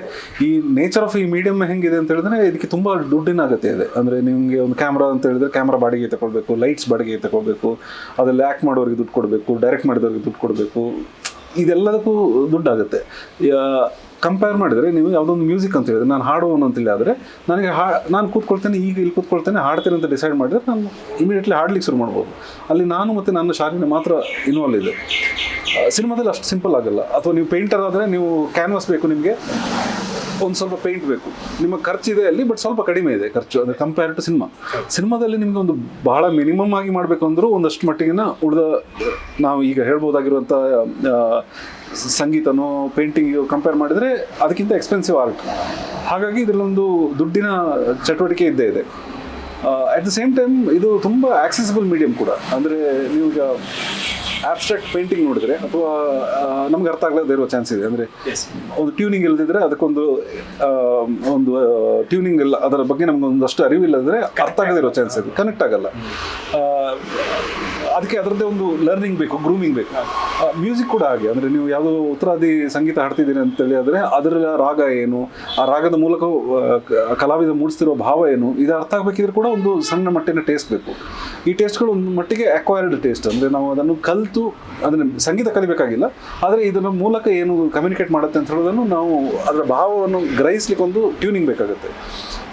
ಈ ನೇಚರ್ ಆಫ್ ಈ ಮೀಡಿಯಮ್ ಹೆಂಗಿದೆ ಅಂತ ಹೇಳಿದ್ರೆ ಇದಕ್ಕೆ ತುಂಬ ದುಡ್ಡಿನ ಅಗತ್ಯ ಇದೆ. ಅಂದರೆ ನಿಮಗೆ ಒಂದು ಕ್ಯಾಮ್ರಾ ಅಂತ ಹೇಳಿದ್ರೆ ಕ್ಯಾಮ್ರಾ ಬಾಡಿಗೆ ತಗೊಳ್ಬೇಕು, ಲೈಟ್ಸ್ ಬಾಡಿಗೆ ತಗೊಳ್ಬೇಕು, ಅದರಲ್ಲಿ ಆ್ಯಕ್ಟ್ ಮಾಡೋರಿಗೆ ದುಡ್ಡು ಕೊಡಬೇಕು, ಡೈರೆಕ್ಟ್ ಮಾಡಿದವ್ರಿಗೆ ದುಡ್ಡು ಕೊಡಬೇಕು, ಇದೆಲ್ಲದಕ್ಕೂ ದುಡ್ಡಾಗುತ್ತೆ. ಕಂಪೇರ್ ಮಾಡಿದರೆ ನೀವು ಯಾವುದೊಂದು ಮ್ಯೂಸಿಕ್ ಅಂತ ಹೇಳಿದ್ರೆ, ನಾನು ಹಾಡುವನು ಅಂತೇಳಿ ಆದರೆ ನನಗೆ ನಾನು ಕೂತ್ಕೊಳ್ತೇನೆ, ಈಗ ಇಲ್ಲಿ ಕೂತ್ಕೊಳ್ತೇನೆ, ಹಾಡ್ತೇನೆ ಅಂತ ಡಿಸೈಡ್ ಮಾಡಿದರೆ ನಾನು ಇಮಿಡಿಯೇಟ್ಲಿ ಹಾಡ್ಲಿಕ್ಕೆ ಶುರು ಮಾಡ್ಬೋದು. ಅಲ್ಲಿ ನಾನು ಮತ್ತು ನನ್ನ ಶಾಖೆ ಮಾತ್ರ ಇನ್ವಾಲ್ವ್ ಇದೆ. ಸಿನಿಮಾದಲ್ಲಿ ಅಷ್ಟು ಸಿಂಪಲ್ ಆಗಲ್ಲ. ಅಥವಾ ನೀವು ಪೇಂಟರ್ ಆದರೆ ನೀವು ಕ್ಯಾನ್ವಾಸ್ ಬೇಕು, ನಿಮಗೆ ಒಂದು ಸ್ವಲ್ಪ ಪೇಂಟ್ ಬೇಕು, ನಿಮ್ಮ ಖರ್ಚಿದೆ ಅಲ್ಲಿ, ಬಟ್ ಸ್ವಲ್ಪ ಕಡಿಮೆ ಇದೆ ಖರ್ಚು, ಅಂದರೆ ಕಂಪೇರ್ ಟು ಸಿನಿಮಾದಲ್ಲಿ ನಿಮಗೆ ಒಂದು ಬಹಳ ಮಿನಿಮಮ್ ಆಗಿ ಮಾಡಬೇಕು ಅಂದರೂ ಒಂದಷ್ಟು ಮಟ್ಟಿಗಿನ ಉಳಿದ ನಾವು ಈಗ ಹೇಳ್ಬೋದಾಗಿರುವಂಥ ಸಂಗೀತನೋ ಪೇಂಟಿಂಗು ಕಂಪೇರ್ ಮಾಡಿದರೆ ಅದಕ್ಕಿಂತ ಎಕ್ಸ್ಪೆನ್ಸಿವ್ ಆರ್ಟ್. ಹಾಗಾಗಿ ಇದರಲ್ಲೊಂದು ದುಡ್ಡಿನ ಚಟುವಟಿಕೆ ಇದ್ದೇ ಇದೆ. ಅಟ್ ದ ಸೇಮ್ ಟೈಮ್ ಇದು ತುಂಬ ಆಕ್ಸೆಸಿಬಲ್ ಮೀಡಿಯಂ ಕೂಡ. ಅಂದರೆ ನೀವು ಈಗ ಆಬ್ಸ್ಟ್ರಾಕ್ಟ್ ಪೇಂಟಿಂಗ್ ನೋಡಿದ್ರೆ ಅಥವಾ ನಮ್ಗೆ ಅರ್ಥ ಆಗದೇ ಇರೋ ಚಾನ್ಸ್ ಇದೆ. ಅಂದರೆ ಒಂದು ಟ್ಯೂನಿಂಗ್ ಇಲ್ಲದಿದ್ರೆ ಅದಕ್ಕೊಂದು ಒಂದು ಟ್ಯೂನಿಂಗ್ ಇಲ್ಲ, ಅದರ ಬಗ್ಗೆ ನಮ್ಗೆ ಒಂದಷ್ಟು ಅರಿವಿಲ್ಲದ್ರೆ ಅರ್ಥ ಆಗದೇ ಇರೋ ಚಾನ್ಸ್ ಇದೆ, ಕನೆಕ್ಟ್ ಆಗಲ್ಲ. ಅದಕ್ಕೆ ಅದರದ್ದೇ ಒಂದು ಲರ್ನಿಂಗ್ ಬೇಕು, ಗ್ರೂಮಿಂಗ್ ಬೇಕು. ಮ್ಯೂಸಿಕ್ ಕೂಡ ಹಾಗೆ. ಅಂದರೆ ನೀವು ಯಾವುದೋ ಉತ್ತರಾದಿ ಸಂಗೀತ ಹಾಡ್ತಿದ್ದೀರಿ ಅಂತೇಳಿ ಆದರೆ ಅದರ ರಾಗ ಏನು, ಆ ರಾಗದ ಮೂಲಕ ಕಲಾವಿದ ಮೂಡಿಸ್ತಿರೋ ಭಾವ ಏನು, ಇದು ಅರ್ಥ ಆಗಬೇಕಿದ್ರೆ ಕೂಡ ಒಂದು ಸಣ್ಣ ಮಟ್ಟಿನ ಟೇಸ್ಟ್ ಬೇಕು. ಈ ಟೇಸ್ಟ್ಗಳು ಒಂದು ಮಟ್ಟಿಗೆ ಅಕ್ವೈರ್ಡ್ ಟೇಸ್ಟ್. ಅಂದರೆ ನಾವು ಅದನ್ನು ಕಲಿತು ಅದನ್ನು ಸಂಗೀತ ಕಲಿಬೇಕಾಗಿಲ್ಲ, ಆದರೆ ಇದರ ಮೂಲಕ ಏನು ಕಮ್ಯುನಿಕೇಟ್ ಮಾಡುತ್ತೆ ಅಂತ ಹೇಳೋದನ್ನು ನಾವು ಅದರ ಭಾವವನ್ನು ಗ್ರಹಿಸ್ಲಿಕ್ಕೆ ಒಂದು ಟ್ಯೂನಿಂಗ್ ಬೇಕಾಗುತ್ತೆ.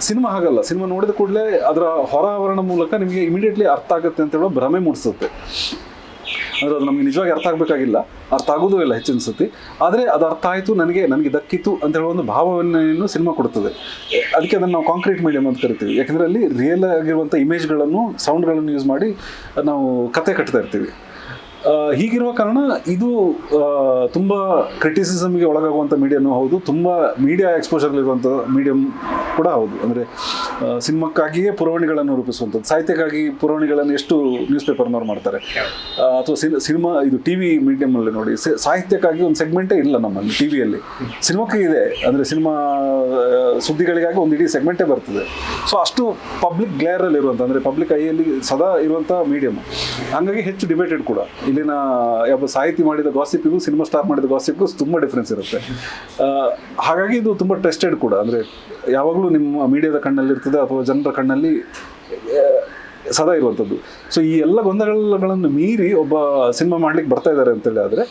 ಸಿನಿಮಾ ಹಾಗಲ್ಲ. ಸಿನಿಮಾ ನೋಡಿದ ಕೂಡಲೇ ಅದರ ಹೊರ ಆವರಣ ಮೂಲಕ ನಿಮಗೆ ಇಮಿಡಿಯೇಟ್ಲಿ ಅರ್ಥ ಆಗುತ್ತೆ ಅಂತ ಹೇಳೋ ಭ್ರಮೆ ಮೂಡಿಸುತ್ತೆ. ಅಂದರೆ ಅದು ನಮಗೆ ನಿಜವಾಗಿ ಅರ್ಥ ಆಗಬೇಕಾಗಿಲ್ಲ, ಅರ್ಥ ಆಗೋದು ಇಲ್ಲ ಹೆಚ್ಚಿನ ಸತಿ. ಆದರೆ ಅದು ಅರ್ಥ ಆಯಿತು, ನನಗೆ ದಕ್ಕಿತು ಅಂತ ಹೇಳೋ ಒಂದು ಭಾವವನ್ನು ಸಿನಿಮಾ ಕೊಡ್ತದೆ. ಅದಕ್ಕೆ ಅದನ್ನು ನಾವು ಕಾಂಕ್ರೀಟ್ ಮೀಡಿಯಮ್ ಅಂತ ಕರಿತೀವಿ. ಯಾಕೆಂದರೆ ಅಲ್ಲಿ ರಿಯಲ್ ಆಗಿರುವಂಥ ಇಮೇಜ್ಗಳನ್ನು, ಸೌಂಡ್ಗಳನ್ನು ಯೂಸ್ ಮಾಡಿ ನಾವು ಕತೆ ಕಟ್ತಾ ಇರ್ತೀವಿ. ಹೀಗಿರುವ ಕಾರಣ ಇದು ತುಂಬ ಕ್ರಿಟಿಸಿಸಮ್ಗೆ ಒಳಗಾಗುವಂಥ ಮೀಡಿಯಮ್ಮೂ ಹೌದು, ತುಂಬ ಮೀಡಿಯಾ ಎಕ್ಸ್ಪೋಜರ್ಲಿರುವಂಥ ಮೀಡಿಯಮ್ ಕೂಡ ಹೌದು. ಅಂದರೆ ಸಿನಿಮಾಕ್ಕಾಗಿಯೇ ಪುರವಣಿಗಳನ್ನು ರೂಪಿಸುವಂಥದ್ದು, ಸಾಹಿತ್ಯಕ್ಕಾಗಿ ಪುರವಣಿಗಳನ್ನು ಎಷ್ಟು ನ್ಯೂಸ್ ಪೇಪರ್ನವ್ರು ಮಾಡ್ತಾರೆ. ಅಥವಾ ಸಿನಿಮಾ ಇದು ಟಿ ವಿ ಮೀಡಿಯಮಲ್ಲಿ ನೋಡಿ, ಸಾಹಿತ್ಯಕ್ಕಾಗಿ ಒಂದು ಸೆಗ್ಮೆಂಟೇ ಇಲ್ಲ ನಮ್ಮಲ್ಲಿ ಟಿ ವಿಯಲ್ಲಿ. ಸಿನಿಮಾಕ್ಕೆ ಇದೆ, ಅಂದರೆ ಸಿನಿಮಾ ಸುದ್ದಿಗಳಿಗಾಗಿ ಒಂದು ಇಡೀ ಸೆಗ್ಮೆಂಟೇ ಬರ್ತದೆ. ಸೊ ಅಷ್ಟು ಪಬ್ಲಿಕ್ ಗ್ಲೇರಲ್ಲಿ ಇರುವಂಥ, ಅಂದರೆ ಪಬ್ಲಿಕ್ ಐಯಲ್ಲಿ ಸದಾ ಇರುವಂಥ ಮೀಡಿಯಮ್. ಹಾಗಾಗಿ ಹೆಚ್ಚು ಡಿಬೇಟೆಡ್ ಕೂಡ. ಇಲ್ಲಿನ ಯಾವ ಸಾಹಿತಿ ಮಾಡಿದ ಗಾಸಿಪ್ಪಿಗೂ ಸಿನಿಮಾ ಸ್ಟಾರ್ ಮಾಡಿದ ಗಾಸಿಪ್ಗೂ ತುಂಬ ಡಿಫ್ರೆನ್ಸ್ ಇರುತ್ತೆ. ಹಾಗಾಗಿ ಇದು ತುಂಬ ಟೆಸ್ಟೆಡ್ ಕೂಡ. ಅಂದರೆ ಯಾವಾಗಲೂ ನಿಮ್ಮ ಮೀಡಿಯಾದ ಕಣ್ಣಲ್ಲಿ ಇರ್ತದೆ ಅಥವಾ ಜನರ ಕಣ್ಣಲ್ಲಿ ಸದಾ ಇರುವಂಥದ್ದು. ಸೊ ಈ ಎಲ್ಲ ಗೊಂದಲಗಳನ್ನು ಮೀರಿ ಒಬ್ಬ ಸಿನಿಮಾ ಮಾಡ್ಲಿಕ್ಕೆ ಬರ್ತಾ ಇದ್ದಾರೆ ಅಂತೇಳಿ ಆದರೆ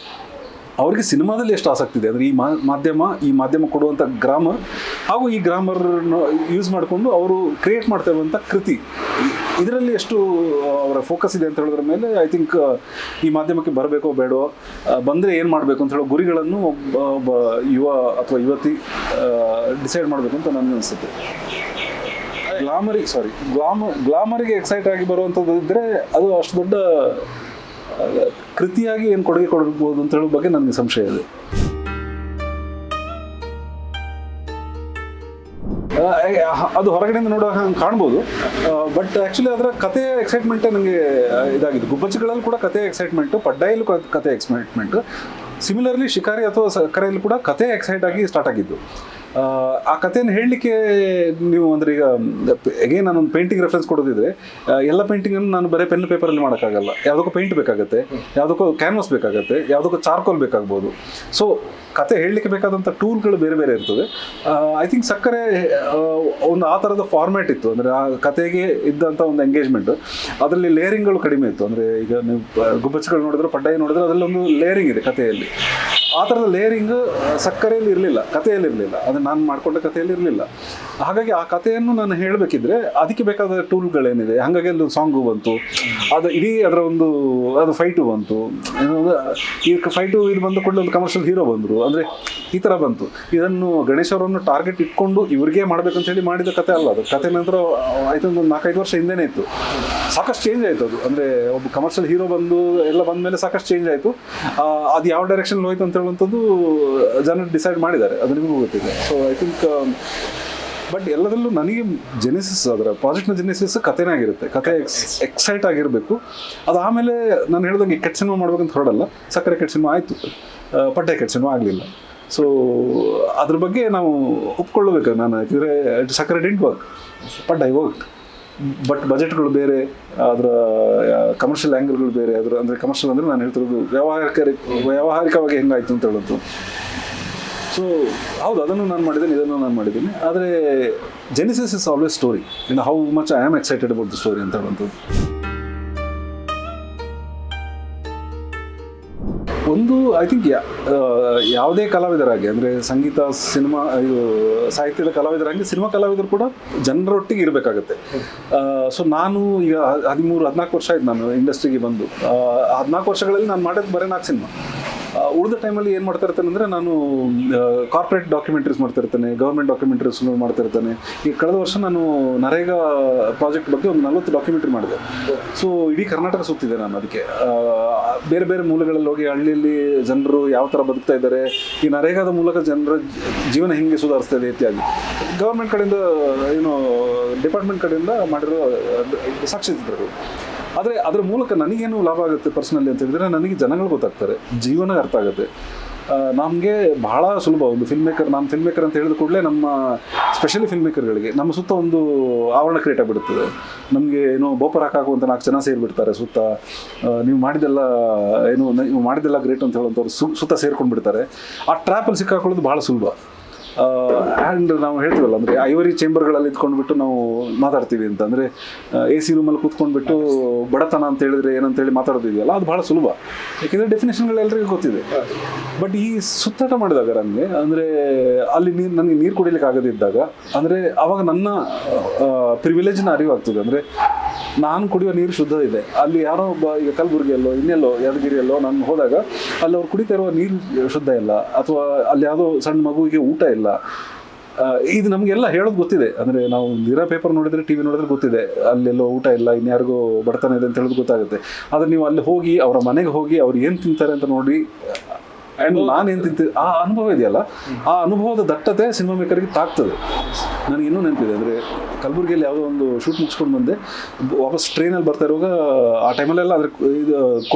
ಅವ್ರಿಗೆ ಸಿನಿಮಾದಲ್ಲಿ ಎಷ್ಟು ಆಸಕ್ತಿ ಇದೆ. ಅಂದರೆ ಈ ಮಾಧ್ಯಮ ಕೊಡುವಂಥ ಗ್ರಾಮರ್ ಹಾಗೂ ಈ ಗ್ರಾಮರ್ನ ಯೂಸ್ ಮಾಡಿಕೊಂಡು ಅವರು ಕ್ರಿಯೇಟ್ ಮಾಡ್ತಾ ಇರುವಂಥ ಕೃತಿ, ಇದರಲ್ಲಿ ಎಷ್ಟು ಅವರ ಫೋಕಸ್ ಇದೆ ಅಂತ ಹೇಳೋದ್ರ ಮೇಲೆ ಐ ಥಿಂಕ್ ಈ ಮಾಧ್ಯಮಕ್ಕೆ ಬರಬೇಕೋ ಬೇಡೋ, ಬಂದರೆ ಏನು ಮಾಡಬೇಕು ಅಂತ ಹೇಳೋ ಗುರಿಗಳನ್ನು ಒಬ್ಬ ಯುವ ಅಥವಾ ಯುವತಿ ಡಿಸೈಡ್ ಮಾಡಬೇಕು ಅಂತ ನನಗೆ ಅನಿಸುತ್ತೆ. ಗ್ಲಾಮರಿಗೆ ಎಕ್ಸೈಟ್ ಆಗಿ ಬರುವಂಥದ್ದು ಇದ್ದರೆ ಅದು ಅಷ್ಟು ದೊಡ್ಡ ಕೃತಿಯಾಗಿ ಏನು ಕೊಡುಗೆ ಕೊಡಬಹುದು ಅಂತ ಹೇಳೋ ಬಗ್ಗೆ ನನಗೆ ಸಂಶಯ ಇದೆ. ಅದು ಹೊರಗಡೆಯಿಂದ ನೋಡುವಾಗ ಹಂಗೆ ಕಾಣ್ಬೋದು, ಬಟ್ ಆ್ಯಕ್ಚುಲಿ ಅದರ ಕಥೆಯ ಎಕ್ಸೈಟ್ಮೆಂಟೇ ನನಗೆ ಇದಾಗಿದೆ. ಗುಬ್ಬಚ್ಚಿಗಳಲ್ಲಿ ಕೂಡ ಕಥೆಯ ಎಕ್ಸೈಟ್ಮೆಂಟು, ಪಡ್ಡಾಯಲ್ಲೂ ಕಥೆ ಎಕ್ಸೈಟ್ಮೆಂಟು, ಸಿಮಿಲರ್ಲಿ ಶಿಕಾರಿ ಅಥವಾ ಸಕ್ಕರೆಯಲ್ಲಿ ಕೂಡ ಕಥೆ ಎಕ್ಸೈಟ್ ಆಗಿ ಸ್ಟಾರ್ಟ್ ಆಗಿದ್ದು. ಆ ಕಥೆಯನ್ನು ಹೇಳಲಿಕ್ಕೆ ನೀವು ಅಂದರೆ ಈಗ ಎಗೇನ್ ನಾನೊಂದು ಪೇಂಟಿಂಗ್ ರೆಫರೆನ್ಸ್ ಕೊಡೋದಿದ್ರೆ, ಎಲ್ಲ ಪೇಂಟಿಂಗನ್ನು ನಾನು ಬರೀ ಪೆನ್ ಪೇಪರಲ್ಲಿ ಮಾಡೋಕ್ಕಾಗಲ್ಲ. ಯಾವುದಕ್ಕೂ ಪೇಂಟ್ ಬೇಕಾಗುತ್ತೆ, ಯಾವುದಕ್ಕೂ ಕ್ಯಾನ್ವಾಸ್ ಬೇಕಾಗುತ್ತೆ, ಯಾವುದಕ್ಕೂ ಚಾರ್ಕೋಲ್ ಬೇಕಾಗ್ಬೋದು. ಸೊ ಕತೆ ಹೇಳಲಿಕ್ಕೆ ಬೇಕಾದಂಥ ಟೂಲ್ಗಳು ಬೇರೆ ಬೇರೆ ಇರ್ತದೆ. ಐ ಥಿಂಕ್ ಸಕ್ಕರೆ ಒಂದು ಆ ಥರದ ಫಾರ್ಮ್ಯಾಟ್ ಇತ್ತು. ಅಂದರೆ ಆ ಕತೆಗೆ ಇದ್ದಂಥ ಒಂದು ಎಂಗೇಜ್ಮೆಂಟ್, ಅದರಲ್ಲಿ ಲೇಯರಿಂಗ್ಗಳು ಕಡಿಮೆ ಇತ್ತು. ಅಂದರೆ ಈಗ ನೀವು ಗುಬ್ಬಚ್ಚಿಗಳು ನೋಡಿದ್ರೆ, ಪಡ್ಡಾಯಿ ನೋಡಿದ್ರೆ ಅದರಲ್ಲಿ ಒಂದು ಲೇಯರಿಂಗ್ ಇದೆ ಕಥೆಯಲ್ಲಿ. ಆ ಥರದ ಲೇಯರಿಂಗ್ ಸಕ್ಕರೆಯಲ್ಲಿ ಇರಲಿಲ್ಲ, ಕಥೆಯಲ್ಲಿ ಇರಲಿಲ್ಲ. ಅದನ್ನು ನಾನು ಮಾಡಿಕೊಂಡ ಕಥೆಯಲ್ಲಿ ಇರಲಿಲ್ಲ. ಹಾಗಾಗಿ ಆ ಕಥೆಯನ್ನು ನಾನು ಹೇಳಬೇಕಿದ್ರೆ ಅದಕ್ಕೆ ಬೇಕಾದ ಟೂಲ್ಗಳೇನಿದೆ, ಹಾಗಾಗಿ ಅಲ್ಲಿ ಸಾಂಗು ಬಂತು, ಅದು ಇಡೀ ಅದರ ಒಂದು ಅದು ಫೈಟು ಬಂತು. ಈ ಫೈಟು ಇದು ಬಂದ ಕೂಡಲೇ ಒಂದು ಕಮರ್ಷಿಯಲ್ ಹೀರೋ ಬಂದರು, ಅಂದರೆ ಈ ಥರ ಬಂತು. ಇದನ್ನು ಗಣೇಶ್ ಅವರನ್ನು ಟಾರ್ಗೆಟ್ ಇಟ್ಕೊಂಡು ಇವ್ರಿಗೆ ಮಾಡಬೇಕಂತ ಹೇಳಿ ಮಾಡಿದ ಕತೆ ಅಲ್ಲ ಅದು. ಕತೆ ನಂತರ ಆಯ್ತು ಒಂದು 4-5 ವರ್ಷ ಹಿಂದೆನೇ ಇತ್ತು. ಸಾಕಷ್ಟು ಚೇಂಜ್ ಆಯಿತು ಅದು. ಅಂದರೆ ಒಬ್ಬ ಕಮರ್ಷಿಯಲ್ ಹೀರೋ ಬಂದು ಎಲ್ಲ ಬಂದ ಮೇಲೆ ಸಾಕಷ್ಟು ಚೇಂಜ್ ಆಯಿತು. ಅದು ಯಾವ ಡೈರೆಕ್ಷನ್ ಹೋಯ್ತು ಅಂತ ಹೇಳುವಂಥದ್ದು ಜನರು ಡಿಸೈಡ್ ಮಾಡಿದ್ದಾರೆ, ಅದು ನಿಮಗೂ ಗೊತ್ತಿದೆ. ಸೊ ಐ ಥಿಂಕ್ ಬಟ್ ಎಲ್ಲದರಲ್ಲೂ ನನಗೆ ಜೆನೆಸಿಸ್, ಅದರ ಪ್ರಾಜೆಕ್ಟ್ನ ಜೆನೆಸಿಸ್ ಕಥೆನೇ ಆಗಿರುತ್ತೆ. ಕತೆ ಎಕ್ಸೈಟ್ ಆಗಿರಬೇಕು. ಅದು ಆಮೇಲೆ ನಾನು ಹೇಳ್ದಂಗೆ ಕೆಟ್ಟ ಸಿನಿಮಾ ಮಾಡ್ಬೇಕಂತ ಹೊರಡಲ್ಲ. ಸಕ್ಕರೆ ಕೆಟ್ಟ ಸಿನಿಮಾ ಆಯಿತು, ಪಡ್ಡಾಯಿ ಕೆಟ್ಟ ಸಿನಿಮಾ ಆಗಲಿಲ್ಲ. ಸೊ ಅದ್ರ ಬಗ್ಗೆ ನಾವು ಒಪ್ಕೊಳ್ಳಬೇಕು. ನಾನು ಯಾಕೆಂದರೆ ಸಕ್ಕರೆ ಡಿಂಟ್ ವರ್ಕ್, ಪಡ್ಡಾಯಿ ವರ್ಕ್. ಬಟ್ ಬಜೆಟ್ಗಳು ಬೇರೆ, ಅದರ ಕಮರ್ಷಿಯಲ್ ಆ್ಯಂಗಲ್ಗಳು ಬೇರೆ. ಅದರ ಅಂದರೆ ಕಮರ್ಷಿಯಲ್ ಅಂದರೆ ನಾನು ಹೇಳ್ತಿರೋದು ವ್ಯಾವಹಾರಿಕವಾಗಿ ಹೆಂಗಾಯಿತು ಅಂತ ಹೇಳೋದು. ಸೊ ಹೌದು, ಅದನ್ನು ನಾನು ಮಾಡಿದ್ದೀನಿ, ಇದನ್ನು ನಾನು ಮಾಡಿದ್ದೀನಿ. ಆದರೆ ಜೆನೆಸಿಸ್ ಇಸ್ ಆಲ್ವೇಸ್ ಸ್ಟೋರಿ. ಇನ್ನು how much I am excited about the story ಅಂತ ಹೇಳುವಂಥದ್ದು. ಒಂದು ಐ ಥಿಂಕ್ ಯಾವುದೇ ಕಲಾವಿದರಾಗಿ, ಅಂದರೆ ಸಂಗೀತ, ಸಿನಿಮಾ, ಇದು ಸಾಹಿತ್ಯದ ಕಲಾವಿದರಾಗಿ ಸಿನಿಮಾ ಕಲಾವಿದರು ಕೂಡ ಜನರೊಟ್ಟಿಗೆ ಇರಬೇಕಾಗತ್ತೆ. ಸೊ ನಾನು ಈಗ 13-14 ವರ್ಷ ಆಯ್ತು ನಾನು ಇಂಡಸ್ಟ್ರಿಗೆ ಬಂದು. 14 ವರ್ಷಗಳಲ್ಲಿ ನಾನು ಮಾಡೋದು ಬರೀ 4 ಸಿನಿಮಾ. ಉಳಿದ ಟೈಮಲ್ಲಿ ಏನು ಮಾಡ್ತಾ ಇರ್ತೇನೆ ಅಂದರೆ ನಾನು ಕಾರ್ಪೊರೇಟ್ ಡಾಕ್ಯುಮೆಂಟ್ರೀಸ್ ಮಾಡ್ತಾ ಇರ್ತೇನೆ, ಗೌರ್ಮೆಂಟ್ ಡಾಕ್ಯುಮೆಂಟ್ರೀಸ್ ಮಾಡ್ತಾ ಇರ್ತೇನೆ. ಈ ಕಳೆದ ವರ್ಷ ನಾನು ನರೇಗಾ ಪ್ರಾಜೆಕ್ಟ್ ಬಗ್ಗೆ ಒಂದು 40 ಡಾಕ್ಯುಮೆಂಟ್ರಿ ಮಾಡಿದೆ. ಸೊ ಇಡೀ ಕರ್ನಾಟಕ ಸುತ್ತಿದೆ ನಾನು. ಅದಕ್ಕೆ ಬೇರೆ ಬೇರೆ ಮೂಲಗಳಲ್ಲಿ ಹೋಗಿ ಹಳ್ಳಿಯಲ್ಲಿ ಜನರು ಯಾವ ಥರ ಬದುಕ್ತಾ ಇದ್ದಾರೆ, ಈ ನರೇಗಾದ ಮೂಲಕ ಜನರ ಜೀವನ ಹೆಂಗೆ ಸುಧಾರಿಸ್ತಾ ಇದೆ ಇತ್ಯಾದಿ ಗೌರ್ಮೆಂಟ್ ಕಡೆಯಿಂದ ಡಿಪಾರ್ಟ್ಮೆಂಟ್ ಕಡೆಯಿಂದ ಮಾಡಿರೋ ಸಾಕ್ಷ್ಯಚಿತ್ರಗಳು. ಆದರೆ ಅದರ ಮೂಲಕ ನನಗೇನು ಲಾಭ ಆಗುತ್ತೆ ಪರ್ಸ್ನಲಿ ಅಂತ ಹೇಳಿದ್ರೆ, ನನಗೆ ಜನಗಳು ಗೊತ್ತಾಗ್ತಾರೆ, ಜೀವನ ಅರ್ಥ ಆಗುತ್ತೆ. ನಮಗೆ ಬಹಳ ಸುಲಭ ಒಂದು ನಾನು ಫಿಲ್ಮ್ ಮೇಕರ್ ಅಂತ ಹೇಳಿದ ಕೂಡಲೇ ನಮ್ಮ ಸ್ಪೆಷಲಿ ಫಿಲ್ಮ್ ಮೇಕರ್ಗಳಿಗೆ ನಮ್ಮ ಸುತ್ತ ಒಂದು ಆವರಣ ಕ್ರಿಯೇಟ್ ಆಗಿಬಿಡುತ್ತದೆ. ನಮಗೆ ಬೋಪರ್ ಹಾಕುವಂಥ 4 ಜನ ಸೇರಿಬಿಡ್ತಾರೆ ಸುತ್ತ. ನೀವು ಮಾಡಿದೆಲ್ಲ ಗ್ರೇಟ್ ಅಂತ ಹೇಳುವಂಥವ್ರು ಸುತ್ತ ಸೇರ್ಕೊಂಡು ಬಿಡ್ತಾರೆ. ಆ ಟ್ರ್ಯಾಪಲ್ಲಿ ಸಿಕ್ಕಾಕೊಳ್ಳೋದು ಬಹಳ ಸುಲಭ. ಆ್ಯಂಡ್ ನಾವು ಹೇಳ್ತೀವಲ್ಲ, ಅಂದರೆ ಐವರಿ ಚೇಂಬರ್ಗಳಲ್ಲಿ ಇದ್ಕೊಂಡ್ಬಿಟ್ಟು ನಾವು ಮಾತಾಡ್ತೀವಿ ಅಂತ, ಅಂದರೆ AC ರೂಮಲ್ಲಿ ಕೂತ್ಕೊಂಡ್ಬಿಟ್ಟು ಬಡತನ ಅಂತ ಹೇಳಿದ್ರೆ ಏನಂತೇಳಿ ಮಾತಾಡೋದಿದೆಯಲ್ಲ, ಅದು ಭಾಳ ಸುಲಭ. ಯಾಕೆಂದರೆ ಡೆಫಿನೇಷನ್ಗಳು ಎಲ್ರಿಗೂ ಗೊತ್ತಿದೆ. ಬಟ್ ಈ ಸುತ್ತಾಟ ಮಾಡಿದಾಗ ನನಗೆ, ಅಂದರೆ ಅಲ್ಲಿ ನನಗೆ ನೀರು ಕುಡಿಲಿಕ್ಕೆ ಆಗದಿದ್ದಾಗ, ಅಂದರೆ ಆವಾಗ ನನ್ನ ಪ್ರಿವಿಲೇಜ್ನ ಅರಿವಾಗ್ತದೆ. ಅಂದರೆ ನಾನು ಕುಡಿಯೋ ನೀರು ಶುದ್ಧ ಇದೆ, ಅಲ್ಲಿ ಯಾರೋ ಒಬ್ಬ ಈಗ ಕಲಬುರಗಿಯಲ್ಲೋ ಇನ್ನೆಲ್ಲೋ ಯಾದಗಿರಿಯಲ್ಲೋ ನಾನು ಹೋದಾಗ ಅಲ್ಲಿ ಅವ್ರು ಕುಡಿತಾ ಇರುವ ನೀರು ಶುದ್ಧ ಇಲ್ಲ, ಅಥವಾ ಅಲ್ಲಿ ಯಾವುದೋ ಸಣ್ಣ ಮಗುವಿಗೆ ಊಟ ಇಲ್ಲ. ಇದು ನಮಗೆಲ್ಲ ಹೇಳೋದು ಗೊತ್ತಿದೆ. ಅಂದರೆ ನಾವು ದಿನ ಪೇಪರ್ ನೋಡಿದರೆ, TV ನೋಡಿದ್ರೆ ಗೊತ್ತಿದೆ ಅಲ್ಲೆಲ್ಲೋ ಊಟ ಇಲ್ಲ, ಇನ್ಯಾರಿಗೋ ಬಡತನ ಇದೆ ಅಂತ ಹೇಳೋದು ಗೊತ್ತಾಗುತ್ತೆ. ಆದರೆ ನೀವು ಅಲ್ಲಿ ಹೋಗಿ ಅವರ ಮನೆಗೆ ಹೋಗಿ ಅವ್ರು ಏನು ತಿಂತಾರೆ ಅಂತ ನೋಡಿ, ಆ್ಯಂಡ್ ನಾನೇನು ತಿಂತೀನಿ, ಆ ಅನುಭವ ಇದೆಯಲ್ಲ, ಆ ಅನುಭವದ ದಟ್ಟತೆ ಸಿನಿಮಾ ಮೇಕರ್ಗೆ ತಾಗ್ತದೆ. ನನಗೆ ಇನ್ನೂ ನೆನಪಿದೆ, ಅಂದರೆ ಕಲಬುರಗಿಯಲ್ಲಿ ಯಾವುದೋ ಒಂದು ಶೂಟ್ ಮುಗಿಸ್ಕೊಂಡು ಬಂದೆ, ವಾಪಸ್ ಟ್ರೈನಲ್ಲಿ ಬರ್ತಾ ಇರುವಾಗ, ಆ ಟೈಮಲ್ಲೆಲ್ಲ ಅಂದರೆ ಇದು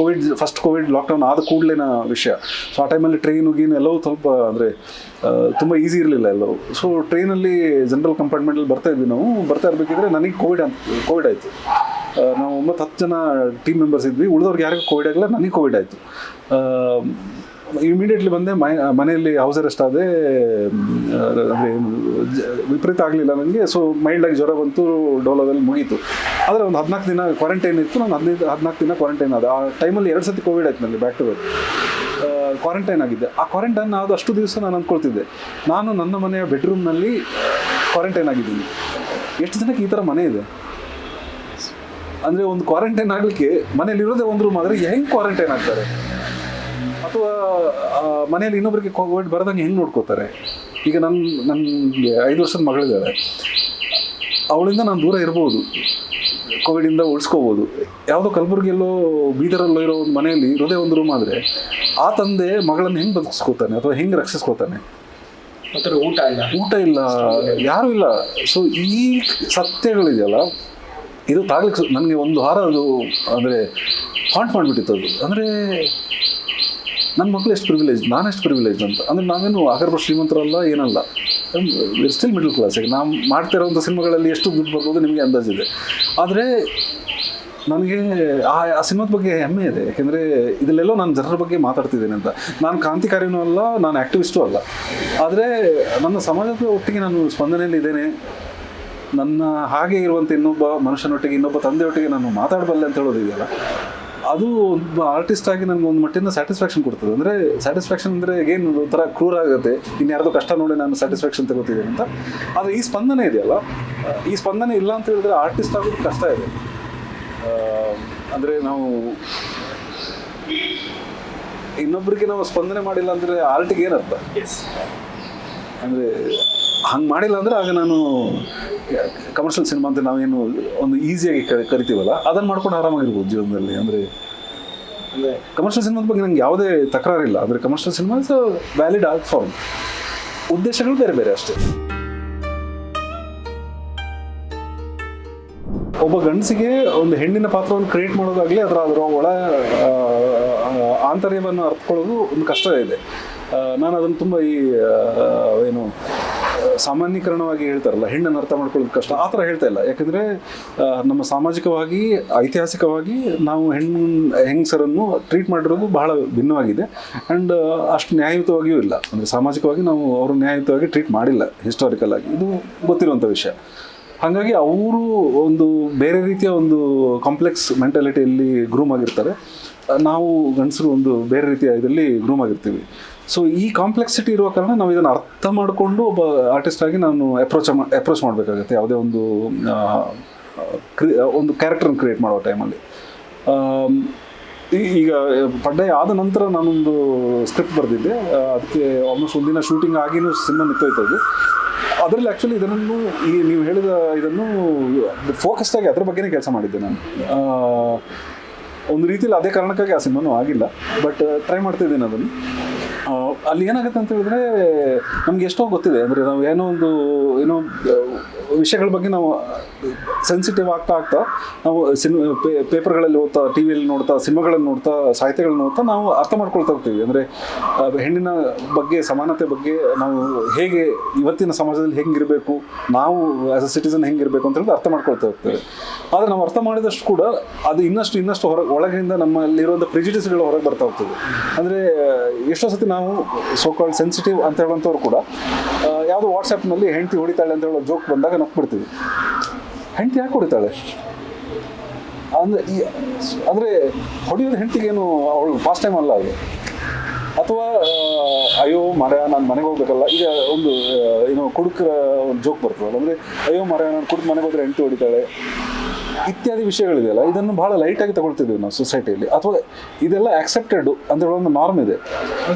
ಫಸ್ಟ್ ಕೋವಿಡ್ ಲಾಕ್ಡೌನ್ ಆದ ಕೂಡಲೇನ ವಿಷಯ. ಸೊ ಆ ಟೈಮಲ್ಲಿ ಟ್ರೈನು ಎಲ್ಲವೂ ಸ್ವಲ್ಪ ಅಂದರೆ ತುಂಬ ಈಸಿ ಇರಲಿಲ್ಲ ಎಲ್ಲವೂ. ಸೊ ಟ್ರೈನಲ್ಲಿ ಜನರಲ್ ಕಂಪಾರ್ಟ್ಮೆಂಟಲ್ಲಿ ಬರ್ತಾ ಇರಬೇಕಿದ್ರೆ ನನಗೆ ಕೋವಿಡ್ ಆಯಿತು. ನಾವು 9-10 ಜನ ಟೀಮ್ ಮೆಂಬರ್ಸ್ ಇದ್ವಿ. ಉಳಿದವ್ರಿಗೆ ಯಾರಿಗೂ ಕೋವಿಡ್ ಆಗಿಲ್ಲ, ನನಗೆ ಕೋವಿಡ್ ಆಯಿತು. ಇಮಿಡಿಯೇಟ್ಲಿ ಬಂದೆ, ಮನೆಯಲ್ಲಿ ಹೌಸ್ ಅರೆಸ್ಟ್ ಆದೆ. ಅಂದರೆ ವಿಪರೀತ ಆಗಲಿಲ್ಲ ನನಗೆ. ಸೊ ಮೈಲ್ಡಾಗಿ ಜ್ವರ ಬಂತು, ಡೋಲೋದಲ್ಲಿ ಮುಗೀತು. ಆದರೆ ಒಂದು 14 ದಿನ ಕ್ವಾರಂಟೈನ್ ಇತ್ತು. ನಾನು 14 ದಿನ ಕ್ವಾರಂಟೈನ್ ಆದ. ಆ ಟೈಮಲ್ಲಿ 2 ಸತಿ ಕೋವಿಡ್ ಆಯ್ತು ನನಗೆ, ಬ್ಯಾಕ್ ಟು ಬ್ಯಾಕ್ ಕ್ವಾರಂಟೈನ್ ಆಗಿದ್ದೆ. ಆ ಕ್ವಾರಂಟೈನ್ ಆದ ಅಷ್ಟು ದಿವಸ ನಾನು ಅಂದ್ಕೊಳ್ತಿದ್ದೆ, ನಾನು ನನ್ನ ಮನೆಯ ಬೆಡ್ರೂಮ್ನಲ್ಲಿ ಕ್ವಾರಂಟೈನ್ ಆಗಿದ್ದೀನಿ. ಎಷ್ಟು ಜನಕ್ಕೆ ಈ ಥರ ಮನೆ ಇದೆ? ಅಂದರೆ ಒಂದು ಕ್ವಾರಂಟೈನ್ ಆಗಲಿಕ್ಕೆ ಮನೇಲಿರೋದೇ ಒಂದು ರೂಮ್, ಆದರೆ ಹೆಂಗೆ ಕ್ವಾರಂಟೈನ್ ಆಗ್ತಾರೆ? ಅಥವಾ ಮನೆಯಲ್ಲಿ ಇನ್ನೊಬ್ಬರಿಗೆ ಕೋವಿಡ್ ಬರದಂಗೆ ಹೆಂಗೆ ನೋಡ್ಕೋತಾರೆ? ಈಗ ನನಗೆ 5 ವರ್ಷದ ಮಗಳಿದ್ದಾಳೆ. ಅವಳಿಂದ ನಾನು ದೂರ ಇರ್ಬೋದು, ಕೋವಿಡಿಂದ ಉಳಿಸ್ಕೋಬೋದು. ಯಾವುದೋ ಕಲಬುರಗಿಯಲ್ಲೋ ಬೀದರಲ್ಲೋ ಇರೋ ಒಂದು ಮನೆಯಲ್ಲಿ ಇರೋದೇ ಒಂದು ರೂಮ್ ಆದರೆ, ಆ ತಂದೆ ಮಗಳನ್ನು ಹೆಂಗೆ ಬದುಕಿಸ್ಕೋತಾನೆ ಅಥವಾ ಹೆಂಗೆ ರಕ್ಷಿಸ್ಕೋತಾನೆ? ಊಟ ಇಲ್ಲ, ಯಾರೂ ಇಲ್ಲ. ಸೊ ಈ ಸತ್ಯಗಳಿದೆಯಲ್ಲ, ಇದು ತಾಗ್ಲಿಕ್ಕೆ ನನಗೆ ಒಂದು ವಾರ ಅದು ಅಂದರೆ ಹಾಂಟ್ ಮಾಡಿಬಿಟ್ಟಿತ್ತು. ಅದು ಅಂದರೆ ನನ್ನ ಮಕ್ಕಳು ಎಷ್ಟು ಪ್ರಿವಿಲೇಜ್, ನಾನೆಷ್ಟು ಪ್ರಿವಿಲೇಜ್ ಅಂತ. ಅಂದರೆ ನಾವೇನು ಆಗರ್ಭ ಶ್ರೀಮಂತರಲ್ಲ, ಏನಲ್ಲ, ಸ್ಟಿಲ್ ಮಿಡಲ್ ಕ್ಲಾಸ್. ಈಗ ನಾವು ಮಾಡ್ತಿರೋಂಥ ಸಿನಿಮಾಗಳಲ್ಲಿ ಎಷ್ಟು ದುಡ್ಡು ಬರ್ಬೋದು ನಿಮಗೆ ಅಂದಾಜಿದೆ. ಆದರೆ ನನಗೆ ಆ ಸಿನಿಮಾದ ಬಗ್ಗೆ ಹೆಮ್ಮೆ ಇದೆ. ಯಾಕೆಂದರೆ ಇದರಲ್ಲೆಲ್ಲೋ ನಾನು ಜನರ ಬಗ್ಗೆ ಮಾತಾಡ್ತಿದ್ದೇನೆ ಅಂತ. ನಾನು ಕ್ರಾಂತಿಕಾರಿನೂ ಅಲ್ಲ, ನಾನು ಆ್ಯಕ್ಟಿವಿಸ್ಟೂ ಅಲ್ಲ. ಆದರೆ ನನ್ನ ಸಮಾಜದ ಒಟ್ಟಿಗೆ ನಾನು ಸ್ಪಂದನೆಯಲ್ಲಿ ಇದ್ದೇನೆ. ನನ್ನ ಹಾಗೆ ಇರುವಂಥ ಇನ್ನೊಬ್ಬ ಮನುಷ್ಯನೊಟ್ಟಿಗೆ, ಇನ್ನೊಬ್ಬ ತಂದೆಯೊಟ್ಟಿಗೆ ನಾನು ಮಾತಾಡಬಲ್ಲೆ ಅಂತ ಹೇಳೋದಿದೆಯಲ್ಲ, ಅದು ಒಬ್ಬ ಆರ್ಟಿಸ್ಟ್ ಆಗಿ ನನಗೆ ಒಂದು ಮಟ್ಟಿನ ಸ್ಯಾಟಿಸ್ಫ್ಯಾಕ್ಷನ್ ಕೊಡ್ತದೆ. ಅಂದರೆ ಸ್ಯಾಟಿಸ್ಫ್ಯಾಕ್ಷನ್ ಅಂದರೆ ಏನು ಒಂಥರ ಕ್ರೂರ ಆಗುತ್ತೆ, ಇನ್ಯಾರ್ದೋ ಕಷ್ಟ ನೋಡಿ ನಾನು ಸ್ಯಾಟಿಸ್ಫ್ಯಾಕ್ಷನ್ ತಗೋತಿದ್ದೀನಿ ಅಂತ. ಆದರೆ ಈ ಸ್ಪಂದನೆ ಇದೆಯಲ್ಲ, ಈ ಸ್ಪಂದನೆ ಇಲ್ಲ ಅಂತ ಹೇಳಿದ್ರೆ ಆರ್ಟಿಸ್ಟ್ ಆಗೋದು ಕಷ್ಟ ಇದೆ. ಅಂದರೆ ನಾವು ಇನ್ನೊಬ್ಬರಿಗೆ ನಾವು ಸ್ಪಂದನೆ ಮಾಡಿಲ್ಲ ಅಂದರೆ ಆರ್ಟಿಗೆ ಏನರ್ಥ? ಅಂದರೆ ಹಂಗೆ ಮಾಡಿಲ್ಲ ಅಂದರೆ ಆಗ ನಾನು ಕಮರ್ಷಿಯಲ್ ಸಿನಿಮಾ ಅಂತ ನಾವೇನು ಒಂದು ಈಸಿಯಾಗಿ ಕರಿತೀವಲ್ಲ, ಅದನ್ನು ಮಾಡ್ಕೊಂಡು ಆರಾಮಾಗಿರ್ಬೋದು ಜೀವನದಲ್ಲಿ. ಅಂದರೆ ಕಮರ್ಷಿಯಲ್ ಸಿನಿಮಾದ ಬಗ್ಗೆ ನಂಗೆ ಯಾವುದೇ ತಕರಾರಿಲ್ಲ. ಅಂದರೆ commercial cinema is a valid art form. ಉದ್ದೇಶಗಳು ಬೇರೆ ಬೇರೆ ಅಷ್ಟೇ. ಒಬ್ಬ ಗಂಡಸಿಗೆ ಒಂದು ಹೆಣ್ಣಿನ ಪಾತ್ರವನ್ನು ಕ್ರಿಯೇಟ್ ಮಾಡೋದಾಗಲಿ, ಅದರ ಒಳ ಆಂತರ್ಯವನ್ನು ಅರ್ಥಕೊಳ್ಳೋದು ಒಂದು ಕಷ್ಟ ಇದೆ. ನಾನು ಅದನ್ನು ತುಂಬ ಏನು ಸಾಮಾನ್ಯೀಕರಣವಾಗಿ ಹೇಳ್ತಾರಲ್ಲ, ಹೆಣ್ಣನ್ನು ಅರ್ಥ ಮಾಡ್ಕೊಳ್ಳೋದು ಕಷ್ಟ, ಆ ಥರ ಹೇಳ್ತಾ ಇಲ್ಲ. ಯಾಕಂದರೆ ನಮ್ಮ ಸಾಮಾಜಿಕವಾಗಿ, ಐತಿಹಾಸಿಕವಾಗಿ ನಾವು ಹೆಂಗಸರನ್ನು ಟ್ರೀಟ್ ಮಾಡಿರೋದು ಬಹಳ ಭಿನ್ನವಾಗಿದೆ. ಆ್ಯಂಡ್ ಅಷ್ಟು ನ್ಯಾಯಯುತವಾಗಿಯೂ ಇಲ್ಲ. ಅಂದರೆ ಸಾಮಾಜಿಕವಾಗಿ ನಾವು ಅವರು ನ್ಯಾಯಯುತವಾಗಿ ಟ್ರೀಟ್ ಮಾಡಿಲ್ಲ ಹಿಸ್ಟಾರಿಕಲ್ ಆಗಿ, ಇದು ಗೊತ್ತಿರುವಂಥ ವಿಷಯ. ಹಾಗಾಗಿ ಅವರು ಒಂದು ಬೇರೆ ರೀತಿಯ ಒಂದು ಕಾಂಪ್ಲೆಕ್ಸ್ ಮೆಂಟಾಲಿಟಿಯಲ್ಲಿ ಗ್ರೂಮ್ ಆಗಿರ್ತಾರೆ. ನಾವು ಗಂಡಸರು ಒಂದು ಬೇರೆ ರೀತಿಯ ಇದರಲ್ಲಿ ಗ್ರೂಮ್ ಆಗಿರ್ತೀವಿ. ಸೊ ಈ ಕಾಂಪ್ಲೆಕ್ಸಿಟಿ ಇರುವ ಕಾರಣ ನಾವು ಇದನ್ನು ಅರ್ಥ ಮಾಡಿಕೊಂಡು ಒಬ್ಬ ಆರ್ಟಿಸ್ಟ್ ಆಗಿ ನಾನು ಅಪ್ರೋಚ್ ಮಾಡಬೇಕಾಗುತ್ತೆ ಯಾವುದೇ ಒಂದು ಕ್ಯಾರೆಕ್ಟರ್ನ ಕ್ರಿಯೇಟ್ ಮಾಡೋ ಟೈಮಲ್ಲಿ. ಈಗ ಪಡ್ಡೆ ಆದ ನಂತರ ನಾನೊಂದು ಸ್ಕ್ರಿಪ್ಟ್ ಬರೆದಿದ್ದೆ, ಅದಕ್ಕೆ ಆಲ್ಮೋಸ್ಟ್ ಒಂದಿನ ಶೂಟಿಂಗ್ ಆಗಿನೂ ಸಿನಿಮಾ ನಿಂತೋಯ್ತದ್ದು. ಅದರಲ್ಲಿ ಆ್ಯಕ್ಚುಲಿ ಇದನ್ನು ಈ ನೀವು ಹೇಳಿದ ಇದನ್ನು ಫೋಕಸ್ಡ್ ಆಗಿ ಅದ್ರ ಬಗ್ಗೆನೇ ಕೆಲಸ ಮಾಡಿದ್ದೆ ನಾನು. ಒಂದು ರೀತಿಯಲ್ಲಿ ಅದೇ ಕಾರಣಕ್ಕಾಗಿ ಆ ಸಿನಿಮಾನೂ ಆಗಿಲ್ಲ, ಬಟ್ ಟ್ರೈ ಮಾಡ್ತಿದ್ದೇನೆ ಅದನ್ನು. ಅಲ್ಲಿ ಏನಾಗುತ್ತೆ ಅಂತ ಹೇಳಿದ್ರೆ ನಮ್ಗೆ ಎಷ್ಟೋ ಗೊತ್ತಿದೆ, ಅಂದರೆ ನಾವು ಏನೋ ವಿಷಯಗಳ ಬಗ್ಗೆ ನಾವು ಸೆನ್ಸಿಟಿವ್ ಆಗ್ತಾ ನಾವು ಪೇಪರ್ಗಳಲ್ಲಿ ಓದ್ತಾ, ಟಿ ವಿಯಲ್ಲಿ ನೋಡ್ತಾ, ಸಿನಿಮಾಗಳನ್ನು ನೋಡ್ತಾ, ಸಾಹಿತ್ಯಗಳನ್ನ ನೋಡ್ತಾ ನಾವು ಅರ್ಥ ಮಾಡ್ಕೊಳ್ತಾ ಹೋಗ್ತೀವಿ. ಅಂದರೆ ಹೆಣ್ಣಿನ ಬಗ್ಗೆ, ಸಮಾನತೆ ಬಗ್ಗೆ ನಾವು ಹೇಗೆ ಇವತ್ತಿನ ಸಮಾಜದಲ್ಲಿ ಹೆಂಗಿರಬೇಕು, ನಾವು ಆ್ಯಸ್ ಅ ಸಿಟಿಸನ್ ಹೆಂಗಿರಬೇಕು ಅಂತ ಹೇಳಿದ್ರೆ ಅರ್ಥ ಮಾಡ್ಕೊಳ್ತಾ ಹೋಗ್ತೇವೆ. ಆದರೆ ನಾವು ಅರ್ಥ ಮಾಡಿದಷ್ಟು ಕೂಡ ಅದು ಇನ್ನಷ್ಟು ಒಳಗಿನಿಂದ ನಮ್ಮಲ್ಲಿರುವಂಥ ಪ್ರಿಜಿಡಿಸ್ಗಳು ಹೊರಗೆ ಬರ್ತಾ ಹೋಗ್ತದೆ. ಅಂದರೆ ಎಷ್ಟೋ ಸತಿ ನಾವು ಸೋಕಾಲ್ಡ್ ಸೆನ್ಸಿಟಿವ್ ಅಂತ ಹೇಳುವಂಥವ್ರು ಕೂಡ ಯಾವುದೋ ವಾಟ್ಸಪ್ನಲ್ಲಿ ಹೆಂಡತಿ ಹೊಡಿತಾಳೆ ಅಂತ ಹೇಳೋ ಜೋಕ್ ಬಂದಾಗ ನಕ್ಬಿಡ್ತೀವಿ. ಹೆಂಡತಿ ಯಾಕೆ ಹೊಡಿತಾಳೆ ಅಂದರೆ ಹೊಡಿಯೋದು ಹೆಂಡತಿಗೇನು ಅವಳು ಪಾಸ್ಟ್ ಟೈಮ್ ಅಲ್ಲ ಅದು. ಅಥವಾ ಅಯ್ಯೋ ಮರ ನಾನು ಮನೆಗೆ ಹೋಗ್ಬೇಕಲ್ಲ, ಈಗ ಒಂದು ಕುಡುಕರ ಒಂದು ಜೋಕ್ ಬರ್ತದಲ್ಲ, ಅಂದರೆ ಅಯ್ಯೋ ಮರ ನಾನು ಕುಡುಕ್ ಮನೆಗೆ ಹೋದ್ರೆ ಹೆಂಡತಿ ಹೊಡಿತಾಳೆ ಇತ್ಯಾದಿ ವಿಷಯಗಳಿದೆಯಲ್ಲ, ಇದನ್ನು ಬಹಳ ಲೈಟಾಗಿ ತಗೊಳ್ತಿದ್ದೀವಿ ನಾವು ಸೊಸೈಟಿಯಲ್ಲಿ. ಅಥವಾ ಇದೆಲ್ಲ ಆಕ್ಸೆಪ್ಟೆಡ್ ಅಂತ ಹೇಳೋ ಒಂದು ನಾರ್ಮ್ ಇದೆ,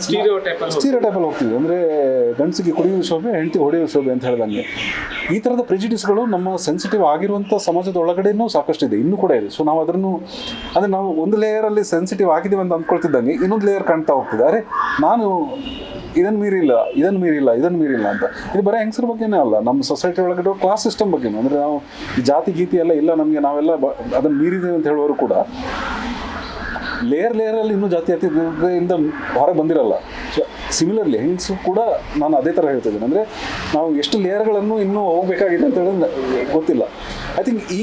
ಸ್ಟೀರಿಯೋಟೈಪಲ್ಲಿ ಹೋಗ್ತಿದ್ವಿ. ಅಂದರೆ ಗಂಡಸಿಗೆ ಕುಡಿಯುವ ಶೋಭೆ, ಹೆಂಡತಿ ಹೊಡೆಯುವ ಶೋಭೆ ಅಂತ ಹೇಳಿದಂಗೆ ಈ ಥರದ ಪ್ರೆಜಿಡಿಸ್ಗಳು ನಮ್ಮ ಸೆನ್ಸಿಟಿವ್ ಆಗಿರುವಂಥ ಸಮಾಜದ ಒಳಗಡೆನೂ ಸಾಕಷ್ಟಿದೆ, ಇನ್ನೂ ಕೂಡ ಇದೆ. ಸೊ ನಾವು ನಾವು ಒಂದು ಲೇಯರಲ್ಲಿ ಸೆನ್ಸಿಟಿವ್ ಆಗಿದ್ದೀವಿ ಅಂತ ಅಂದ್ಕೊಳ್ತಿದ್ದಂಗೆ ಇನ್ನೊಂದು ಲೇಯರ್ ಕಾಣ್ತಾ ಹೋಗ್ತದೆ. ಅರೆ ನಾನು ಇದನ್ನು ಮೀರಿಲ್ಲ ಅಂತ. ಇದು ಬರೀ ಹೆಂಗಸರ ಬಗ್ಗೆನೇ ಅಲ್ಲ, ನಮ್ಮ ಸೊಸೈಟಿ ಒಳಗಡೆ ಕ್ಲಾಸ್ ಸಿಸ್ಟಮ್ ಬಗ್ಗೆನೂ. ಅಂದರೆ ನಾವು ಈ ಜಾತಿ ಗೀತಿ ಎಲ್ಲ ಇಲ್ಲ ನಮಗೆ, ನಾವೆಲ್ಲ ಅದನ್ನು ಮೀರಿದ್ದೀವಿ ಅಂತ ಹೇಳುವವರು ಕೂಡ ಲೇಯರಲ್ಲಿ ಇನ್ನೂ ಜಾತೀಯತೆಯಿಂದ ಹೊರಗೆ ಬಂದಿರಲ್ಲ. ಸೊ ಸಿಮಿಲರ್ಲಿ ಹೆಂಗಸು ಕೂಡ ನಾನು ಅದೇ ಥರ ಹೇಳ್ತಿದ್ದೀನಿ. ಅಂದರೆ ನಾವು ಎಷ್ಟು ಲೇಯರ್ಗಳನ್ನು ಇನ್ನೂ ಹೋಗಬೇಕಾಗಿದೆ ಅಂತ ಹೇಳೋದು ಗೊತ್ತಿಲ್ಲ. ಐ ಥಿಂಕ್ ಈ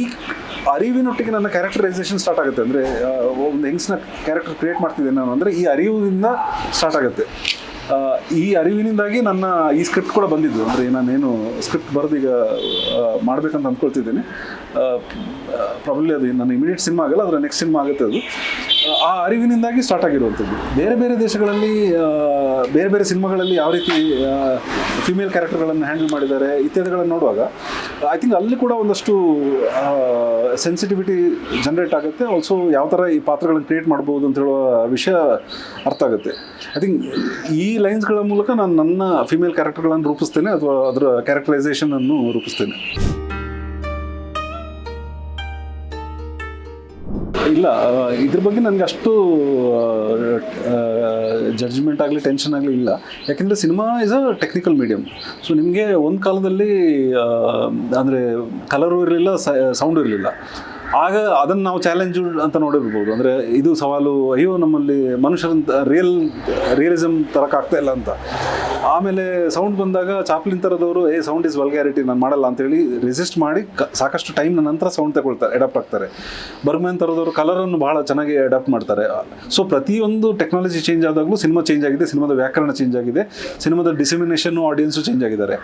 ಅರಿವಿನೊಟ್ಟಿಗೆ ನನ್ನ ಕ್ಯಾರೆಕ್ಟರೈಸೇಷನ್ ಸ್ಟಾರ್ಟ್ ಆಗುತ್ತೆ. ಅಂದರೆ ಒಂದು ಹೆಂಗಸನ್ನ ಕ್ಯಾರೆಕ್ಟರ್ ಕ್ರಿಯೇಟ್ ಮಾಡ್ತಿದ್ದೇನೆ ನಾನು ಅಂದರೆ ಈ ಅರಿವಿನಿಂದ ಸ್ಟಾರ್ಟ್ ಆಗುತ್ತೆ. ಈ ಅರಿವಿನಿಂದಾಗಿ ನನ್ನ ಈ ಸ್ಕ್ರಿಪ್ಟ್ ಕೂಡ ಬಂದಿದ್ದು. ಅಂದರೆ ನಾನೇನು ಸ್ಕ್ರಿಪ್ಟ್ ಬರೆದು ಈಗ ಮಾಡಬೇಕಂತ ಅಂದ್ಕೊಳ್ತಿದ್ದೀನಿ. ಪ್ರಾಬಬ್ಲಿ ಅದು ನನ್ನ ಇಮಿಡಿಯೇಟ್ ಸಿನಿಮಾ ಆಗಲ್ಲ, ಅದರ ನೆಕ್ಸ್ಟ್ ಸಿನಿಮಾ ಆಗುತ್ತೆ. ಅದು ಆ ಅರಿವಿನಿಂದಾಗಿ ಸ್ಟಾರ್ಟ್ ಆಗಿರುವಂಥದ್ದು. ಬೇರೆ ಬೇರೆ ದೇಶಗಳಲ್ಲಿ ಬೇರೆ ಬೇರೆ ಸಿನಿಮಾಗಳಲ್ಲಿ ಯಾವ ರೀತಿ ಫಿಮೇಲ್ ಕ್ಯಾರೆಕ್ಟರ್ಗಳನ್ನು ಹ್ಯಾಂಡಲ್ ಮಾಡಿದ್ದಾರೆ ಇತ್ಯಾದಿಗಳನ್ನು ನೋಡುವಾಗ ಐ ಥಿಂಕ್ ಅಲ್ಲಿ ಕೂಡ ಒಂದಷ್ಟು ಸೆನ್ಸಿಟಿವಿಟಿ ಜನ್ರೇಟ್ ಆಗುತ್ತೆ. ಆಲ್ಸೋ ಯಾವ ಥರ ಈ ಪಾತ್ರಗಳನ್ನು ಕ್ರಿಯೇಟ್ ಮಾಡ್ಬೋದು ಅಂತ ಹೇಳುವ ವಿಷಯ ಅರ್ಥ ಆಗುತ್ತೆ. ಐ ಥಿಂಕ್ ಈ ಲೈನ್ಸ್ಗಳ ಮೂಲಕ ನಾನು ನನ್ನ ಫಿಮೇಲ್ ಕ್ಯಾರೆಕ್ಟರ್ಗಳನ್ನು ರೂಪಿಸ್ತೇನೆ ಅಥವಾ ಅದರ ಕ್ಯಾರೆಕ್ಟರೈಸೇಷನನ್ನು ರೂಪಿಸ್ತೇನೆ. ಇಲ್ಲ, ಇದ್ರ ಬಗ್ಗೆ ನನಗೆ ಅಷ್ಟು ಜಡ್ಜ್ಮೆಂಟ್ ಆಗಲಿ ಟೆನ್ಷನ್ ಆಗಲಿ ಇಲ್ಲ. ಯಾಕೆಂದರೆ cinema is a technical medium. So ನಿಮಗೆ ಒಂದು ಕಾಲದಲ್ಲಿ ಅಂದರೆ ಕಲರು ಇರಲಿಲ್ಲ, ಸೌಂಡು ಇರಲಿಲ್ಲ. ಆಗ ಅದನ್ನು ನಾವು ಚಾಲೆಂಜ್ ಅಂತ ನೋಡಿರ್ಬೋದು. ಅಂದರೆ ಇದು ಸವಾಲು, ಅಯ್ಯೋ ನಮ್ಮಲ್ಲಿ ಮನುಷ್ಯರಂತ ರಿಯಲಿಸಮ್ ತರಕ್ಕಾಗ್ತಾ ಇಲ್ಲ ಅಂತ. ಆಮೇಲೆ ಸೌಂಡ್ ಬಂದಾಗ ಚಾಪ್ಲಿನ್ ಥರದವರು ಸೌಂಡ್ ಇಸ್ ವಲ್ಗ್ಯಾರಿಟಿ, ನಾನು ಮಾಡಲ್ಲ ಅಂತೇಳಿ ರೆಸಿಸ್ಟ್ ಮಾಡಿ ಸಾಕಷ್ಟು ಟೈಮ್ನ ನಂತರ ಸೌಂಡ್ ತಗೊಳ್ತಾರೆ, ಅಡಾಪ್ಟ್ ಆಗ್ತಾರೆ. ಬರ್ಗ್ಮ್ಯಾನ್ ಥರದವರು ಕಲರನ್ನು ಭಾಳ ಚೆನ್ನಾಗಿ ಅಡಾಪ್ಟ್ ಮಾಡ್ತಾರೆ. ಸೊ ಪ್ರತಿಯೊಂದು ಟೆಕ್ನಾಲಜಿ ಚೇಂಜ್ ಆದಾಗಲೂ ಸಿನಿಮಾ ಚೇಂಜ್ ಆಗಿದೆ, ಸಿನಿಮಾದ ವ್ಯಾಕರಣ ಚೇಂಜ್ ಆಗಿದೆ, ಸಿನಿಮಾದ ಡಿಸೆಮಿನೇಷನ್ನು ಆಡಿಯನ್ಸು ಚೇಂಜ್ ಆಗಿದ್ದಾರೆ.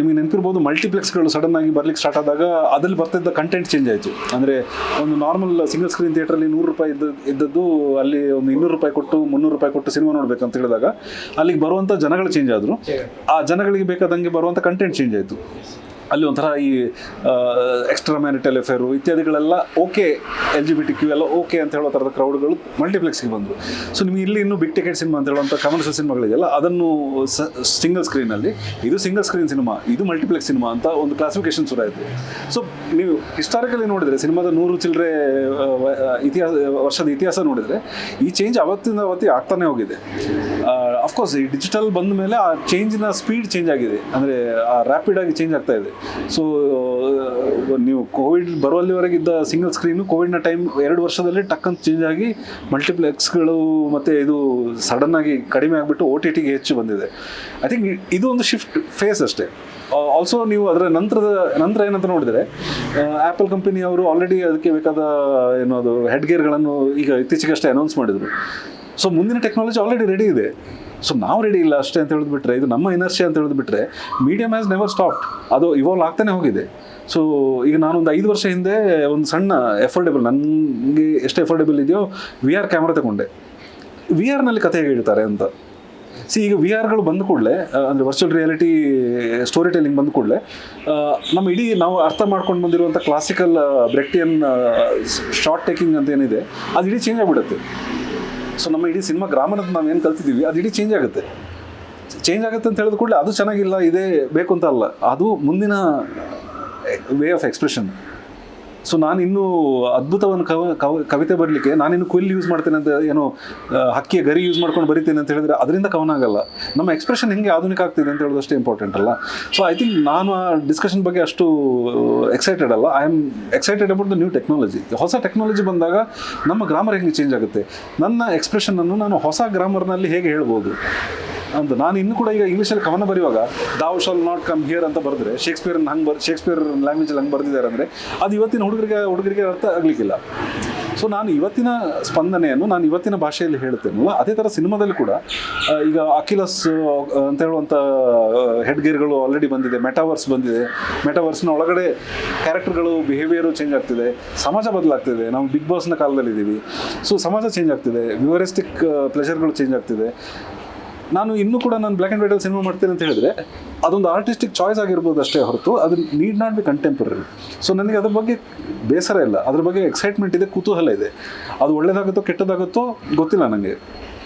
ನಿಮಗೆ ನೆನಪಿರ್ಬೋದು, ಮಲ್ಟಿಪ್ಲೆಕ್ಸ್ಗಳು ಸಡನ್ ಆಗಿ ಬರ್ಲಿಕ್ಕೆ ಸ್ಟಾರ್ಟ್ ಆದಾಗ ಅದಲ್ಲಿ ಬರ್ತಿದ್ದ ಕಂಟೆಂಟ್ ಚೇಂಜ್ ಆಯಿತು. ಅಂದರೆ ಒಂದು ನಾರ್ಮಲ್ ಸಿಂಗಲ್ ಸ್ಕ್ರೀನ್ ಥಿಯೇಟ್ರಲ್ಲಿ 100 ರೂಪಾಯಿ ಇದ್ದದ್ದು ಅಲ್ಲಿ ಒಂದು 200 ರೂಪಾಯಿ ಕೊಟ್ಟು 300 ರೂಪಾಯಿ ಕೊಟ್ಟು ಸಿನಿಮಾ ನೋಡ್ಬೇಕಂತ ಹೇಳಿದಾಗ ಅಲ್ಲಿಗೆ ಬರುವಂಥ ಜನಗಳು ಚೇಂಜ್ ಆದರು. ಆ ಜನಗಳಿಗೆ ಬೇಕಾದಂಗೆ ಬರುವಂಥ ಕಂಟೆಂಟ್ ಚೇಂಜ್ ಆಯಿತು. ಅಲ್ಲಿ ಒಂಥರ ಈ ಎಕ್ಸ್ಟ್ರಾ ಮ್ಯಾರಿಟಲ್ ಅಫೇರು ಇತ್ಯಾದಿಗಳೆಲ್ಲ ಓಕೆ, LGBTQ ಎಲ್ಲ ಓಕೆ ಅಂತ ಹೇಳೋ ಥರದ ಕ್ರೌಡ್ಗಳು ಮಲ್ಟಿಪ್ಲೆಕ್ಸ್ಗೆ ಬಂದರು. ಸೊ ನಿಮಗೆ ಇಲ್ಲಿ ಇನ್ನೂ ಬಿಗ್ ಟಿಕೆಟ್ ಸಿನಿಮಾ ಅಂತ ಹೇಳುವಂಥ ಕಮರ್ಷಿಯಲ್ ಸಿನಿಮಾಗಳಿದೆಯಲ್ಲ, ಅದನ್ನು ಸಿಂಗಲ್ ಸ್ಕ್ರೀನಲ್ಲಿ ಇದು ಸಿಂಗಲ್ ಸ್ಕ್ರೀನ್ ಸಿನಿಮಾ, ಇದು ಮಲ್ಟಿಪ್ಲೆಕ್ಸ್ ಸಿನಿಮಾ ಅಂತ ಒಂದು ಕ್ಲಾಸಿಫಿಕೇಶನ್ ಶುರು ಆಯಿತು. ಸೊ ನೀವು ಹಿಸ್ಟಾರಿಕಲಿ ನೋಡಿದರೆ ಸಿನಿಮಾದ 100 ಚಿಲ್ಲರೆ ವರ್ಷದ ಇತಿಹಾಸ ನೋಡಿದರೆ ಈ ಚೇಂಜ್ ಅವತ್ತಿಗೆ ಆಗ್ತಾನೆ ಹೋಗಿದೆ. ಅಫ್ಕೋರ್ಸ್ ಈ ಡಿಜಿಟಲ್ ಬಂದ ಮೇಲೆ ಆ ಚೇಂಜಿನ ಸ್ಪೀಡ್ ಚೇಂಜ್ ಆಗಿದೆ, ಅಂದರೆ ರ್ಯಾಪಿಡ್ ಆಗಿ ಚೇಂಜ್ ಆಗ್ತಾ ಇದೆ. ಸೊ ನೀವು ಕೋವಿಡ್ ಬರುವಲ್ಲಿವರೆಗಿದ್ದ ಸಿಂಗಲ್ ಸ್ಕ್ರೀನು ಕೋವಿಡ್ನ ಟೈಮ್ 2 ವರ್ಷದಲ್ಲಿ ಟಕ್ಕಂತ ಚೇಂಜ್ ಆಗಿ ಮಲ್ಟಿಪ್ಲೆಕ್ಸ್ಗಳು ಮತ್ತು ಇದು ಸಡನ್ ಆಗಿ ಕಡಿಮೆ ಆಗಿಬಿಟ್ಟು OTTಗೆ ಹೆಚ್ಚು ಬಂದಿದೆ. ಐ ಥಿಂಕ್ ಇದು ಒಂದು ಶಿಫ್ಟ್ ಫೇಸ್ ಅಷ್ಟೇ. ಆಲ್ಸೋ ನೀವು ಅದರ ನಂತರ ಏನಂತ ನೋಡಿದರೆ ಆ್ಯಪಲ್ ಕಂಪನಿಯವರು ಆಲ್ರೆಡಿ ಅದಕ್ಕೆ ಬೇಕಾದ ಏನದು ಹೆಡ್ ಗೇರ್ಗಳನ್ನು ಈಗ ಇತ್ತೀಚೆಗಷ್ಟೇ ಅನೌನ್ಸ್ ಮಾಡಿದರು. ಸೊ ಮುಂದಿನ ಟೆಕ್ನಾಲಜಿ ಆಲ್ರೆಡಿ ರೆಡಿ ಇದೆ. ಸೊ ನಾವು ರೆಡಿ ಇಲ್ಲ ಅಷ್ಟೇ ಅಂತ ಹೇಳಿದ್ಬಿಟ್ರೆ, ಇದು ನಮ್ಮ ಇನರ್ಷಿಯಾ ಅಂತ ಹೇಳಿದ್ಬಿಟ್ರೆ ಮೀಡಿಯಮ್ ಹ್ಯಾಸ್ ನೆವರ್ ಸ್ಟಾಪ್ಡ್, ಅದು ಇವಾಲ್ವ್ ಆಗ್ತಾನೆ ಹೋಗಿದೆ. ಸೊ ಈಗ ನಾನೊಂದು 5 ವರ್ಷ ಹಿಂದೆ ಒಂದು ಸಣ್ಣ ಎಫೋರ್ಡೆಬಲ್, ನನಗೆ ಎಷ್ಟು ಎಫೋರ್ಡೆಬಲ್ ಇದೆಯೋ VR ಕ್ಯಾಮ್ರಾ ತಗೊಂಡೆ. VR ನಲ್ಲಿ ಕಥೆ ಹೇಗೆ ಹೇಳ್ತಾರೆ ಅಂತ ಈಗ ವಿ ಆರ್ಗಳು ಬಂದ ಕೂಡಲೇ ಅಂದರೆ ವರ್ಚುವಲ್ ರಿಯಾಲಿಟಿ ಸ್ಟೋರಿ ಟೆಲ್ಲಿಂಗ್ ಬಂದ ಕೂಡಲೇ ನಮ್ಮ ಇಡೀ ನಾವು ಅರ್ಥ ಮಾಡ್ಕೊಂಡು ಬಂದಿರುವಂಥ ಕ್ಲಾಸಿಕಲ್ ಬ್ರೆಕ್ಟಿಯನ್ ಶಾರ್ಟ್ ಟೇಕಿಂಗ್ ಅಂತ ಏನಿದೆ ಅದು ಇಡೀ ಚೇಂಜ್ ಆಗಿಬಿಡುತ್ತೆ. ಸೊ ನಮ್ಮ ಇಡೀ ಸಿನಿಮಾ ಗ್ರಾಮರ್ ಅಂತ ನಾವು ಏನು ಕಲ್ತಿದ್ದೀವಿ ಅದು ಇಡೀ ಚೇಂಜ್ ಆಗುತ್ತೆ ಅಂತ ಹೇಳಿದ ಕೂಡಲೇ ಅದು ಚೆನ್ನಾಗಿಲ್ಲ ಇದೇ ಬೇಕು ಅಂತ ಅಲ್ಲ, ಅದು ಮುಂದಿನ ವೇ ಆಫ್ ಎಕ್ಸ್ಪ್ರೆಷನ್. ಸೊ ನಾನು ಇನ್ನೂ ಅದ್ಭುತವನ್ನು ಕವಿತೆ ಬರಲಿಕ್ಕೆ ನಾನಿನ್ನು ಕ್ವಿಲ್ ಯೂಸ್ ಮಾಡ್ತೇನೆ ಅಂತ ಏನೋ ಹಕ್ಕಿಯ ಗರಿ ಯೂಸ್ ಮಾಡ್ಕೊಂಡು ಬರಿತೇನೆ ಅಂತ ಹೇಳಿದ್ರೆ ಅದರಿಂದ ಕವನ ಆಗಲ್ಲ. ನಮ್ಮ ಎಕ್ಸ್ಪ್ರೆಷನ್ ಹೆಂಗೆ ಆಧುನಿಕ ಆಗ್ತಿದೆ ಅಂತ ಹೇಳೋದು ಅಷ್ಟೇ ಇಂಪಾರ್ಟೆಂಟ್ ಅಲ್ಲ. ಸೊ ಐ ಥಿಂಕ್ ನಾನು ಆ ಡಿಸ್ಕಷನ್ ಬಗ್ಗೆ ಅಷ್ಟು ಎಕ್ಸೈಟೆಡ್ ಅಲ್ಲ. I am excited about the new technology. ಹೊಸ ಟೆಕ್ನಾಲಜಿ ಬಂದಾಗ ನಮ್ಮ ಗ್ರಾಮರ್ ಹೆಂಗೆ ಚೇಂಜ್ ಆಗುತ್ತೆ, ನನ್ನ ಎಕ್ಸ್ಪ್ರೆಷನನ್ನು ನಾನು ಹೊಸ ಗ್ರಾಮರ್ನಲ್ಲಿ ಹೇಗೆ ಹೇಳ್ಬೋದು ಅಂತ. ನಾನು ಇನ್ನೂ ಕೂಡ ಈಗ ಇಂಗ್ಲೀಷಲ್ಲಿ ಕವನ ಬರೆಯುವಾಗ thou shall not come here ಅಂತ ಬರೆದ್ರೆ ಶೇಕ್ಸ್ಪಿಯರ್ ಲ್ಯಾಂಗ್ವೇಜಲ್ಲಿ ಹಂಗೆ ಬರೆದಿದ್ದಾರೆ ಅಂದರೆ ಅದು ಇವತ್ತಿನ ಹುಡುಗರಿಗೆ ಅರ್ಥ ಆಗಲಿಕ್ಕಿಲ್ಲ. ಸೊ ನಾನು ಇವತ್ತಿನ ಸ್ಪಂದನೆಯನ್ನು ನಾನು ಇವತ್ತಿನ ಭಾಷೆಯಲ್ಲಿ ಹೇಳ್ತೇನಲ್ಲ, ಅದೇ ಥರ ಸಿನಿಮಾದಲ್ಲಿ ಕೂಡ ಈಗ ಅಕಿಲಸ್ ಅಂತ ಹೇಳುವಂಥ ಹೆಡ್ ಗೇರ್ಗಳು ಆಲ್ರೆಡಿ ಬಂದಿದೆ, ಮೆಟಾವರ್ಸ್ ಬಂದಿದೆ. ಮೆಟಾವರ್ಸ್ನ ಒಳಗಡೆ ಕ್ಯಾರೆಕ್ಟರ್ಗಳು ಬಿಹೇವಿಯರು ಚೇಂಜ್ ಆಗ್ತಿದೆ, ಸಮಾಜ ಬದಲಾಗ್ತಿದೆ. ನಾವು ಬಿಗ್ ಬಾಸ್ನ ಕಾಲದಲ್ಲಿದ್ದೀವಿ. ಸೊ ಸಮಾಜ ಚೇಂಜ್ ಆಗ್ತಿದೆ, ವ್ಯೂವರಿಸ್ಟಿಕ್ ಪ್ಲೆಷರ್ಗಳು ಚೇಂಜ್ ಆಗ್ತಿದೆ. ನಾನು ಇನ್ನೂ ಕೂಡ ನಾನು ಬ್ಲ್ಯಾಕ್ ಆ್ಯಂಡ್ ವೈಟಲ್ಲಿ ಸಿನಿಮಾ ಮಾಡ್ತೇನೆ ಅಂತ ಹೇಳಿದ್ರೆ ಅದೊಂದು ಆರ್ಟಿಸ್ಟಿಕ್ ಚಾಯ್ಸ್ ಆಗಿರ್ಬೋದು ಅಷ್ಟೇ ಹೊರತು ಅದು need not be contemporary. So ನನಗೆ ಅದ್ರ ಬಗ್ಗೆ ಬೇಸರ ಇಲ್ಲ, ಅದ್ರ ಬಗ್ಗೆ ಎಕ್ಸೈಟ್ಮೆಂಟ್ ಇದೆ, ಕುತೂಹಲ ಇದೆ. ಅದು ಒಳ್ಳೇದಾಗುತ್ತೋ ಕೆಟ್ಟದಾಗುತ್ತೋ ಗೊತ್ತಿಲ್ಲ ನನಗೆ.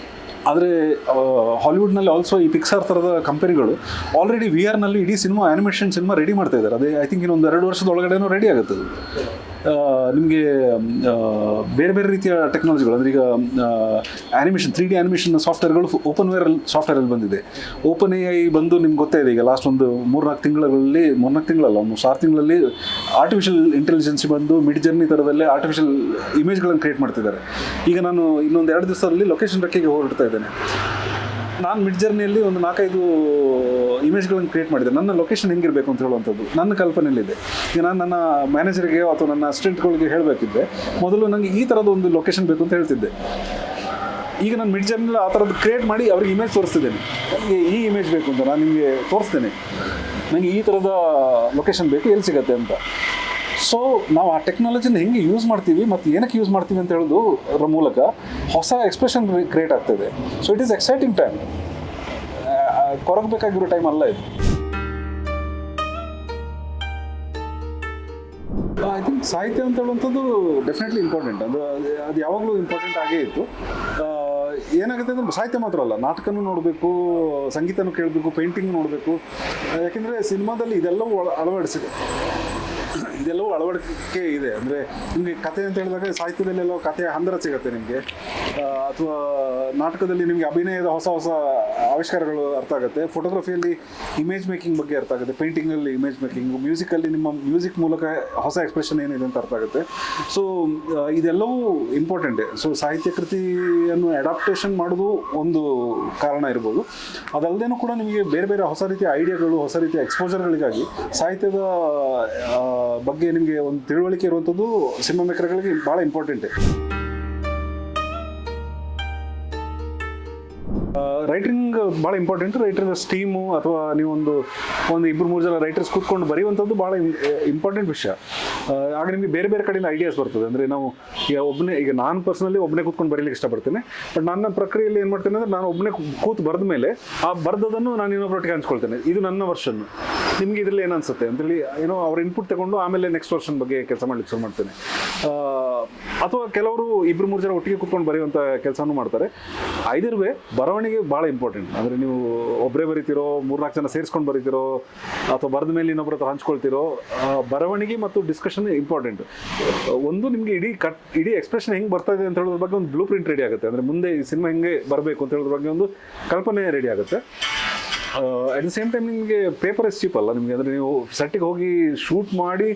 ಆದರೆ ಹಾಲಿವುಡ್ನಲ್ಲಿ ಆಲ್ಸೋ ಈ ಪಿಕ್ಸಾರ್ ಥರದ ಕಂಪನಿಗಳು ಆಲ್ರೆಡಿ ವಿ ಆರ್ನಲ್ಲಿ ಇಡೀ ಸಿನಿಮಾ ಆ್ಯನಿಮೇಷನ್ ಸಿನಿಮಾ ರೆಡಿ ಮಾಡ್ತಾ ಇದ್ದಾರೆ. ಅದೇ ಐ ಥಿಂಕ್ ಇನ್ನೊಂದು 2 ವರ್ಷದ ಒಳಗಡೆನೂ ರೆಡಿ ಆಗುತ್ತೆ ಅದು. ನಿಮಗೆ ಬೇರೆ ಬೇರೆ ರೀತಿಯ ಟೆಕ್ನಾಲಜಿಗಳು ಅಂದರೆ ಈಗ ಆ್ಯನಿಮೇಷನ್ 3D ಆ್ಯನಿಮೇಷನ್ ಸಾಫ್ಟ್ವೇರ್ಗಳು ಓಪನ್ ಸಾಫ್ಟ್ವೇರಲ್ಲಿ ಬಂದಿದೆ. ಓಪನ್ AI ಬಂದು ನಿಮ್ಗೆ ಗೊತ್ತೇ ಇದೆ, ಈಗ ಲಾಸ್ಟ್ ಒಂದು 3-4 ತಿಂಗಳಲ್ಲಿ 6 ತಿಂಗಳಲ್ಲಿ ಆರ್ಟಿಫಿಷಿಯಲ್ ಇಂಟೆಲಿಜೆನ್ಸಿ ಬಂದು ಮಿಡ್ ಜರ್ನಿ ಥರದಲ್ಲೇ ಆರ್ಟಿಫಿಷಿಯಲ್ ಇಮೇಜ್ಗಳನ್ನು ಕ್ರಿಯೇಟ್ ಮಾಡ್ತಿದ್ದಾರೆ. ಈಗ ನಾನು ಇನ್ನೊಂದು 2 ದಿವಸದಲ್ಲಿ ಲೊಕೇಶನ್ ರೆಕ್ಕೆಗೆ ಹೊರಡ್ತಾ ಇದ್ದೇನೆ. ನಾನು ಮಿಡ್ ಜರ್ನಿಯಲ್ಲಿ ಒಂದು 4-5 ಇಮೇಜ್ಗಳನ್ನು ಕ್ರಿಯೇಟ್ ಮಾಡಿದೆ. ನನ್ನ ಲೊಕೇಶನ್ ಹೆಂಗಿರಬೇಕು ಅಂತ ಹೇಳುವಂಥದ್ದು ನನ್ನ ಕಲ್ಪನೆಯಲ್ಲಿದೆ. ಈಗ ನಾನು ನನ್ನ ಮ್ಯಾನೇಜರ್ಗೆ ಅಥವಾ ನನ್ನ ಅಸಿಸ್ಟೆಂಟ್ಗಳಿಗೆ ಹೇಳಬೇಕಿದ್ದೆ ಮೊದಲು ನನಗೆ ಈ ಥರದ ಒಂದು ಲೊಕೇಶನ್ ಬೇಕು ಅಂತ ಹೇಳ್ತಿದ್ದೆ. ಈಗ ನಾನು ಮಿಡ್ ಜರ್ನಿಯಲ್ಲಿ ಆ ಥರದ್ದು ಕ್ರಿಯೇಟ್ ಮಾಡಿ ಅವ್ರಿಗೆ ಇಮೇಜ್ ತೋರಿಸ್ತಿದ್ದೇನೆ. ನನಗೆ ಈ ಇಮೇಜ್ ಬೇಕು ಅಂತ ನಾನು ನಿಮಗೆ ತೋರಿಸ್ತೇನೆ, ನನಗೆ ಈ ಥರದ ಲೊಕೇಶನ್ ಬೇಕು, ಎಲ್ಲಿ ಸಿಗುತ್ತೆ ಅಂತ. ಸೊ ನಾವು ಆ ಟೆಕ್ನಾಲಜಿನ ಹೆಂಗೆ ಯೂಸ್ ಮಾಡ್ತೀವಿ ಮತ್ತು ಏನಕ್ಕೆ ಯೂಸ್ ಮಾಡ್ತೀವಿ ಅಂತ ಹೇಳೋದು ಅದರ ಮೂಲಕ ಹೊಸ ಎಕ್ಸ್ಪ್ರೆಷನ್ ಕ್ರಿಯೇಟ್ ಆಗ್ತಾಯಿದೆ. So it is exciting time, ಕೊರಗಬೇಕಾಗಿರೋ ಟೈಮ್ ಅಲ್ಲ ಇದು. ಐ ಥಿಂಕ್ ಸಾಹಿತ್ಯ ಅಂತ ಹೇಳುವಂಥದ್ದು ಡೆಫಿನೆಟ್ಲಿ ಇಂಪಾರ್ಟೆಂಟ್. ಅದು ಯಾವಾಗಲೂ ಇಂಪಾರ್ಟೆಂಟ್ ಆಗೇ ಇತ್ತು. ಏನಾಗುತ್ತೆ ಅಂದರೆ ಸಾಹಿತ್ಯ ಮಾತ್ರ ಅಲ್ಲ, ನಾಟಕನೂ ನೋಡಬೇಕು, ಸಂಗೀತನೂ ಕೇಳಬೇಕು, ಪೇಂಟಿಂಗ್ ನೋಡಬೇಕು. ಯಾಕೆಂದರೆ ಸಿನಿಮಾದಲ್ಲಿ ಇದೆಲ್ಲವೂ ಅಳವಡಿಕೆ ಇದೆ. ಅಂದರೆ ನಿಮಗೆ ಕತೆ ಅಂತ ಹೇಳಿದಾಗ ಸಾಹಿತ್ಯದಲ್ಲೆಲ್ಲೋ ಕಥೆಯ ಹಂದರ ಸಿಗುತ್ತೆ ನಿಮಗೆ, ಅಥವಾ ನಾಟಕದಲ್ಲಿ ನಿಮಗೆ ಅಭಿನಯದ ಹೊಸ ಆವಿಷ್ಕಾರಗಳು ಅರ್ಥ ಆಗುತ್ತೆ, ಫೋಟೋಗ್ರಫಿಯಲ್ಲಿ ಇಮೇಜ್ ಮೇಕಿಂಗ್ ಬಗ್ಗೆ ಅರ್ಥ ಆಗುತ್ತೆ, ಪೇಂಟಿಂಗಲ್ಲಿ ಇಮೇಜ್ ಮೇಕಿಂಗ್, ಮ್ಯೂಸಿಕಲ್ಲಿ ನಿಮ್ಮ ಮ್ಯೂಸಿಕ್ ಮೂಲಕ ಹೊಸ ಎಕ್ಸ್ಪ್ರೆಷನ್ ಏನಿದೆ ಅಂತ ಅರ್ಥ ಆಗುತ್ತೆ. ಸೊ ಇದೆಲ್ಲವೂ ಇಂಪಾರ್ಟೆಂಟೇ. ಸೊ ಸಾಹಿತ್ಯ ಕೃತಿಯನ್ನು ಅಡಾಪ್ಟೇಷನ್ ಮಾಡೋದು ಒಂದು ಕಾರಣ ಇರ್ಬೋದು. ಅದಲ್ಲದೇನೂ ಕೂಡ ನಿಮಗೆ ಬೇರೆ ಬೇರೆ ಹೊಸ ರೀತಿಯ ಐಡಿಯಾಗಳು, ಹೊಸ ರೀತಿಯ ಎಕ್ಸ್ಪೋಜರ್ಗಳಿಗಾಗಿ ಸಾಹಿತ್ಯದ ಬಗ್ಗೆ ನಿಮಗೆ ಒಂದು ತಿಳುವಳಿಕೆ ಇರುವಂಥದ್ದು ಸಿನಿಮಾ ಮೇಕರ್ಗಳಿಗೆ ಭಾಳ ಇಂಪಾರ್ಟೆಂಟ್. ರೈಟಿಂಗ್ ಭಾಳ ಇಂಪಾರ್ಟೆಂಟ್. ರೈಟರ್ ಸ್ಟೀಮು ಅಥವಾ ನೀವೊಂದು 2-3 ಜನ ರೈಟರ್ಸ್ ಕೂತ್ಕೊಂಡು ಬರೆಯುವಂಥದ್ದು ಭಾಳ ಇಂಪಾರ್ಟೆಂಟ್ ವಿಷಯ. ಆಗ ನಿಮಗೆ ಬೇರೆ ಬೇರೆ ಕಡೆಯಿಂದ ಐಡಿಯಾಸ್ ಬರ್ತದೆ. ಅಂದರೆ ನಾವು ಈಗ ನಾನು ಪರ್ಸನಲಿ ಒಬ್ಬನೇ ಕೂತ್ಕೊಂಡು ಬರೀಲಿಕ್ಕೆ ಇಷ್ಟಪಡ್ತೇನೆ. ಬಟ್ ನನ್ನ ಪ್ರಕ್ರಿಯೆಯಲ್ಲಿ ಏನು ಮಾಡ್ತೇನೆ ಅಂದರೆ ನಾನು ಒಬ್ಬನೇ ಕೂತು ಬರೆದ ಮೇಲೆ ಆ ಬರೆದದನ್ನು ನಾನು ಇನ್ನೊಬ್ಬರೊಟ್ಟಿಗೆ ಹಂಚ್ಕೊಳ್ತೇನೆ. ಇದು ನನ್ನ ವರ್ಷನ್ನು, ನಿಮಗೆ ಇದರಲ್ಲಿ ಏನು ಅನಿಸುತ್ತೆ ಅಂತೇಳಿ ಏನೋ ಅವ್ರ ಇನ್ಪುಟ್ ತಗೊಂಡು ಆಮೇಲೆ ನೆಕ್ಸ್ಟ್ ವರ್ಷನ್ ಬಗ್ಗೆ ಕೆಲಸ ಮಾಡ್ಲಿಕ್ಕೆ ಶುರು ಮಾಡ್ತೇನೆ. ಅಥವಾ ಕೆಲವರು 2-3 ಜನ ಒಟ್ಟಿಗೆ ಕೂತ್ಕೊಂಡು ಬರೆಯುವಂಥ ಕೆಲಸನೂ ಮಾಡ್ತಾರೆ. ಐದರ್ ವೇ ಬರವಣಿಗೆ ಭಾಳ ಇಂಪಾರ್ಟೆಂಟ್. ಅಂದರೆ ನೀವು ಒಬ್ಬರೇ ಬರೀತಿರೋ, 3-4 ಜನ ಸೇರಿಸ್ಕೊಂಡು ಬರೀತಿರೋ, ಅಥವಾ ಬರೆದ ಮೇಲೆ ಇನ್ನೊಬ್ಬರ ಹತ್ರ ಹಂಚ್ಕೊಳ್ತಿರೋ, ಬರವಣಿಗೆ ಮತ್ತು ಡಿಸ್ಕಷನ್ ಇಂಪಾರ್ಟೆಂಟ್. ಒಂದು ನಿಮಗೆ ಇಡೀ ಎಕ್ಸ್ಪ್ರೆಷನ್ ಹೆಂಗೆ ಬರ್ತಾ ಇದೆ ಅಂತ ಹೇಳೋದ್ರ ಬಗ್ಗೆ ಒಂದು ಬ್ಲೂ ಪ್ರಿಂಟ್ ರೆಡಿ ಆಗುತ್ತೆ. ಅಂದರೆ ಮುಂದೆ ಈ ಸಿನಿಮಾ ಹೆಂಗೆ ಬರಬೇಕು ಅಂತ ಹೇಳೋದ್ರ ಬಗ್ಗೆ ಒಂದು ಕಲ್ಪನೆ ರೆಡಿ ಆಗುತ್ತೆ. ಅಟ್ ದ ಸೇಮ್ ಟೈಮ್ ನಿಮಗೆ ಪೇಪರ್ ಇಸ್ ಚೀಪ್ ಅಲ್ಲ ನಿಮಗೆ. ಅಂದರೆ ನೀವು ಸೆಟ್ಟಿಗೆ ಹೋಗಿ ಶೂಟ್ ಮಾಡಿ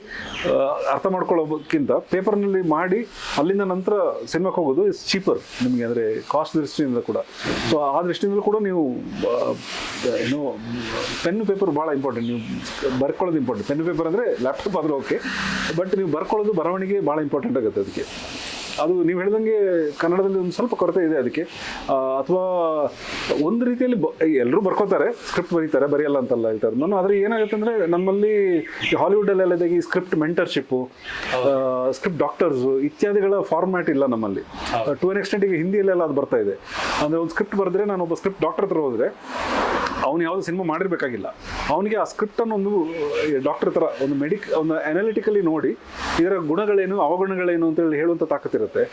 ಅರ್ಥ ಮಾಡ್ಕೊಳ್ಳೋಕ್ಕಿಂತ ಪೇಪರ್ನಲ್ಲಿ ಮಾಡಿ ಅಲ್ಲಿಂದ ನಂತರ ಸಿನಿಮಾಕ್ಕೆ ಹೋಗೋದು ಇಸ್ ಚೀಪರ್ ನಿಮಗೆ, ಅಂದರೆ ಕಾಸ್ಟ್ ದೃಷ್ಟಿಯಿಂದ ಕೂಡ. ಸೊ ಆ ದೃಷ್ಟಿಯಿಂದಲೂ ಕೂಡ ನೀವು ಏನೋ ಪೆನ್ನು ಪೇಪರ್ ಭಾಳ ಇಂಪಾರ್ಟೆಂಟ್. ನೀವು ಬರ್ಕೊಳ್ಳೋದು ಇಂಪಾರ್ಟೆಂಟ್. ಪೆನ್ನು ಪೇಪರ್ ಅಂದರೆ ಲ್ಯಾಪ್ಟಾಪ್ ಆದರೂ ಓಕೆ, ಬಟ್ ನೀವು ಬರ್ಕೊಳ್ಳೋದು ಬರವಣಿಗೆ ಭಾಳ ಇಂಪಾರ್ಟೆಂಟ್ ಆಗುತ್ತೆ ಅದಕ್ಕೆ. ಅದು ನೀವು ಹೇಳ್ದಂಗೆ ಕನ್ನಡದಲ್ಲಿ ಒಂದು ಸ್ವಲ್ಪ ಕೊರತೆ ಇದೆ ಅದಕ್ಕೆ. ಅಥವಾ ಒಂದು ರೀತಿಯಲ್ಲಿ ಎಲ್ಲರೂ ಬರ್ಕೋತಾರೆ, ಸ್ಕ್ರಿಪ್ಟ್ ಬರೆಯಲ್ಲ ಅಂತೆಲ್ಲ ಹೇಳ್ತಾರೆ ನಾನು. ಆದರೆ ಏನಾಗುತ್ತೆ ಅಂದರೆ ನಮ್ಮಲ್ಲಿ ಹಾಲಿವುಡಲ್ಲೆಲ್ಲ ಈ ಸ್ಕ್ರಿಪ್ಟ್ ಮೆಂಟರ್ಶಿಪ್ಪು, ಸ್ಕ್ರಿಪ್ಟ್ ಡಾಕ್ಟರ್ಸು ಇತ್ಯಾದಿಗಳ ಫಾರ್ಮ್ಯಾಟ್ ಇಲ್ಲ ನಮ್ಮಲ್ಲಿ. ಟು ಎನ್ ಎಕ್ಸ್ಟೆಂಟ್ ಈಗ ಹಿಂದಿಯಲ್ಲೆಲ್ಲ ಅದು ಬರ್ತಾ ಇದೆ. ಅಂದರೆ ಒಂದು ಸ್ಕ್ರಿಪ್ಟ್ ಬರೆದ್ರೆ ನಾನು ಒಬ್ಬ ಸ್ಕ್ರಿಪ್ಟ್ ಡಾಕ್ಟರ್ ಹತ್ರ ಹೋದರೆ ಅವನು ಯಾವುದು ಸಿನಿಮಾ ಮಾಡಿರಬೇಕಾಗಿಲ್ಲ, ಅವನಿಗೆ ಆ ಸ್ಕ್ರಿಪ್ಟನ್ನು ಒಂದು ಡಾಕ್ಟರ್ ಥರ ಒಂದು ಅನಾಲಿಟಿಕಲಿ ನೋಡಿ ಇದರ ಗುಣಗಳೇನು ಅವಗುಣಗಳೇನು ಅಂತೇಳಿ ಹೇಳುವಂಥ ತಾಕತ್ತಿರುತ್ತೆ.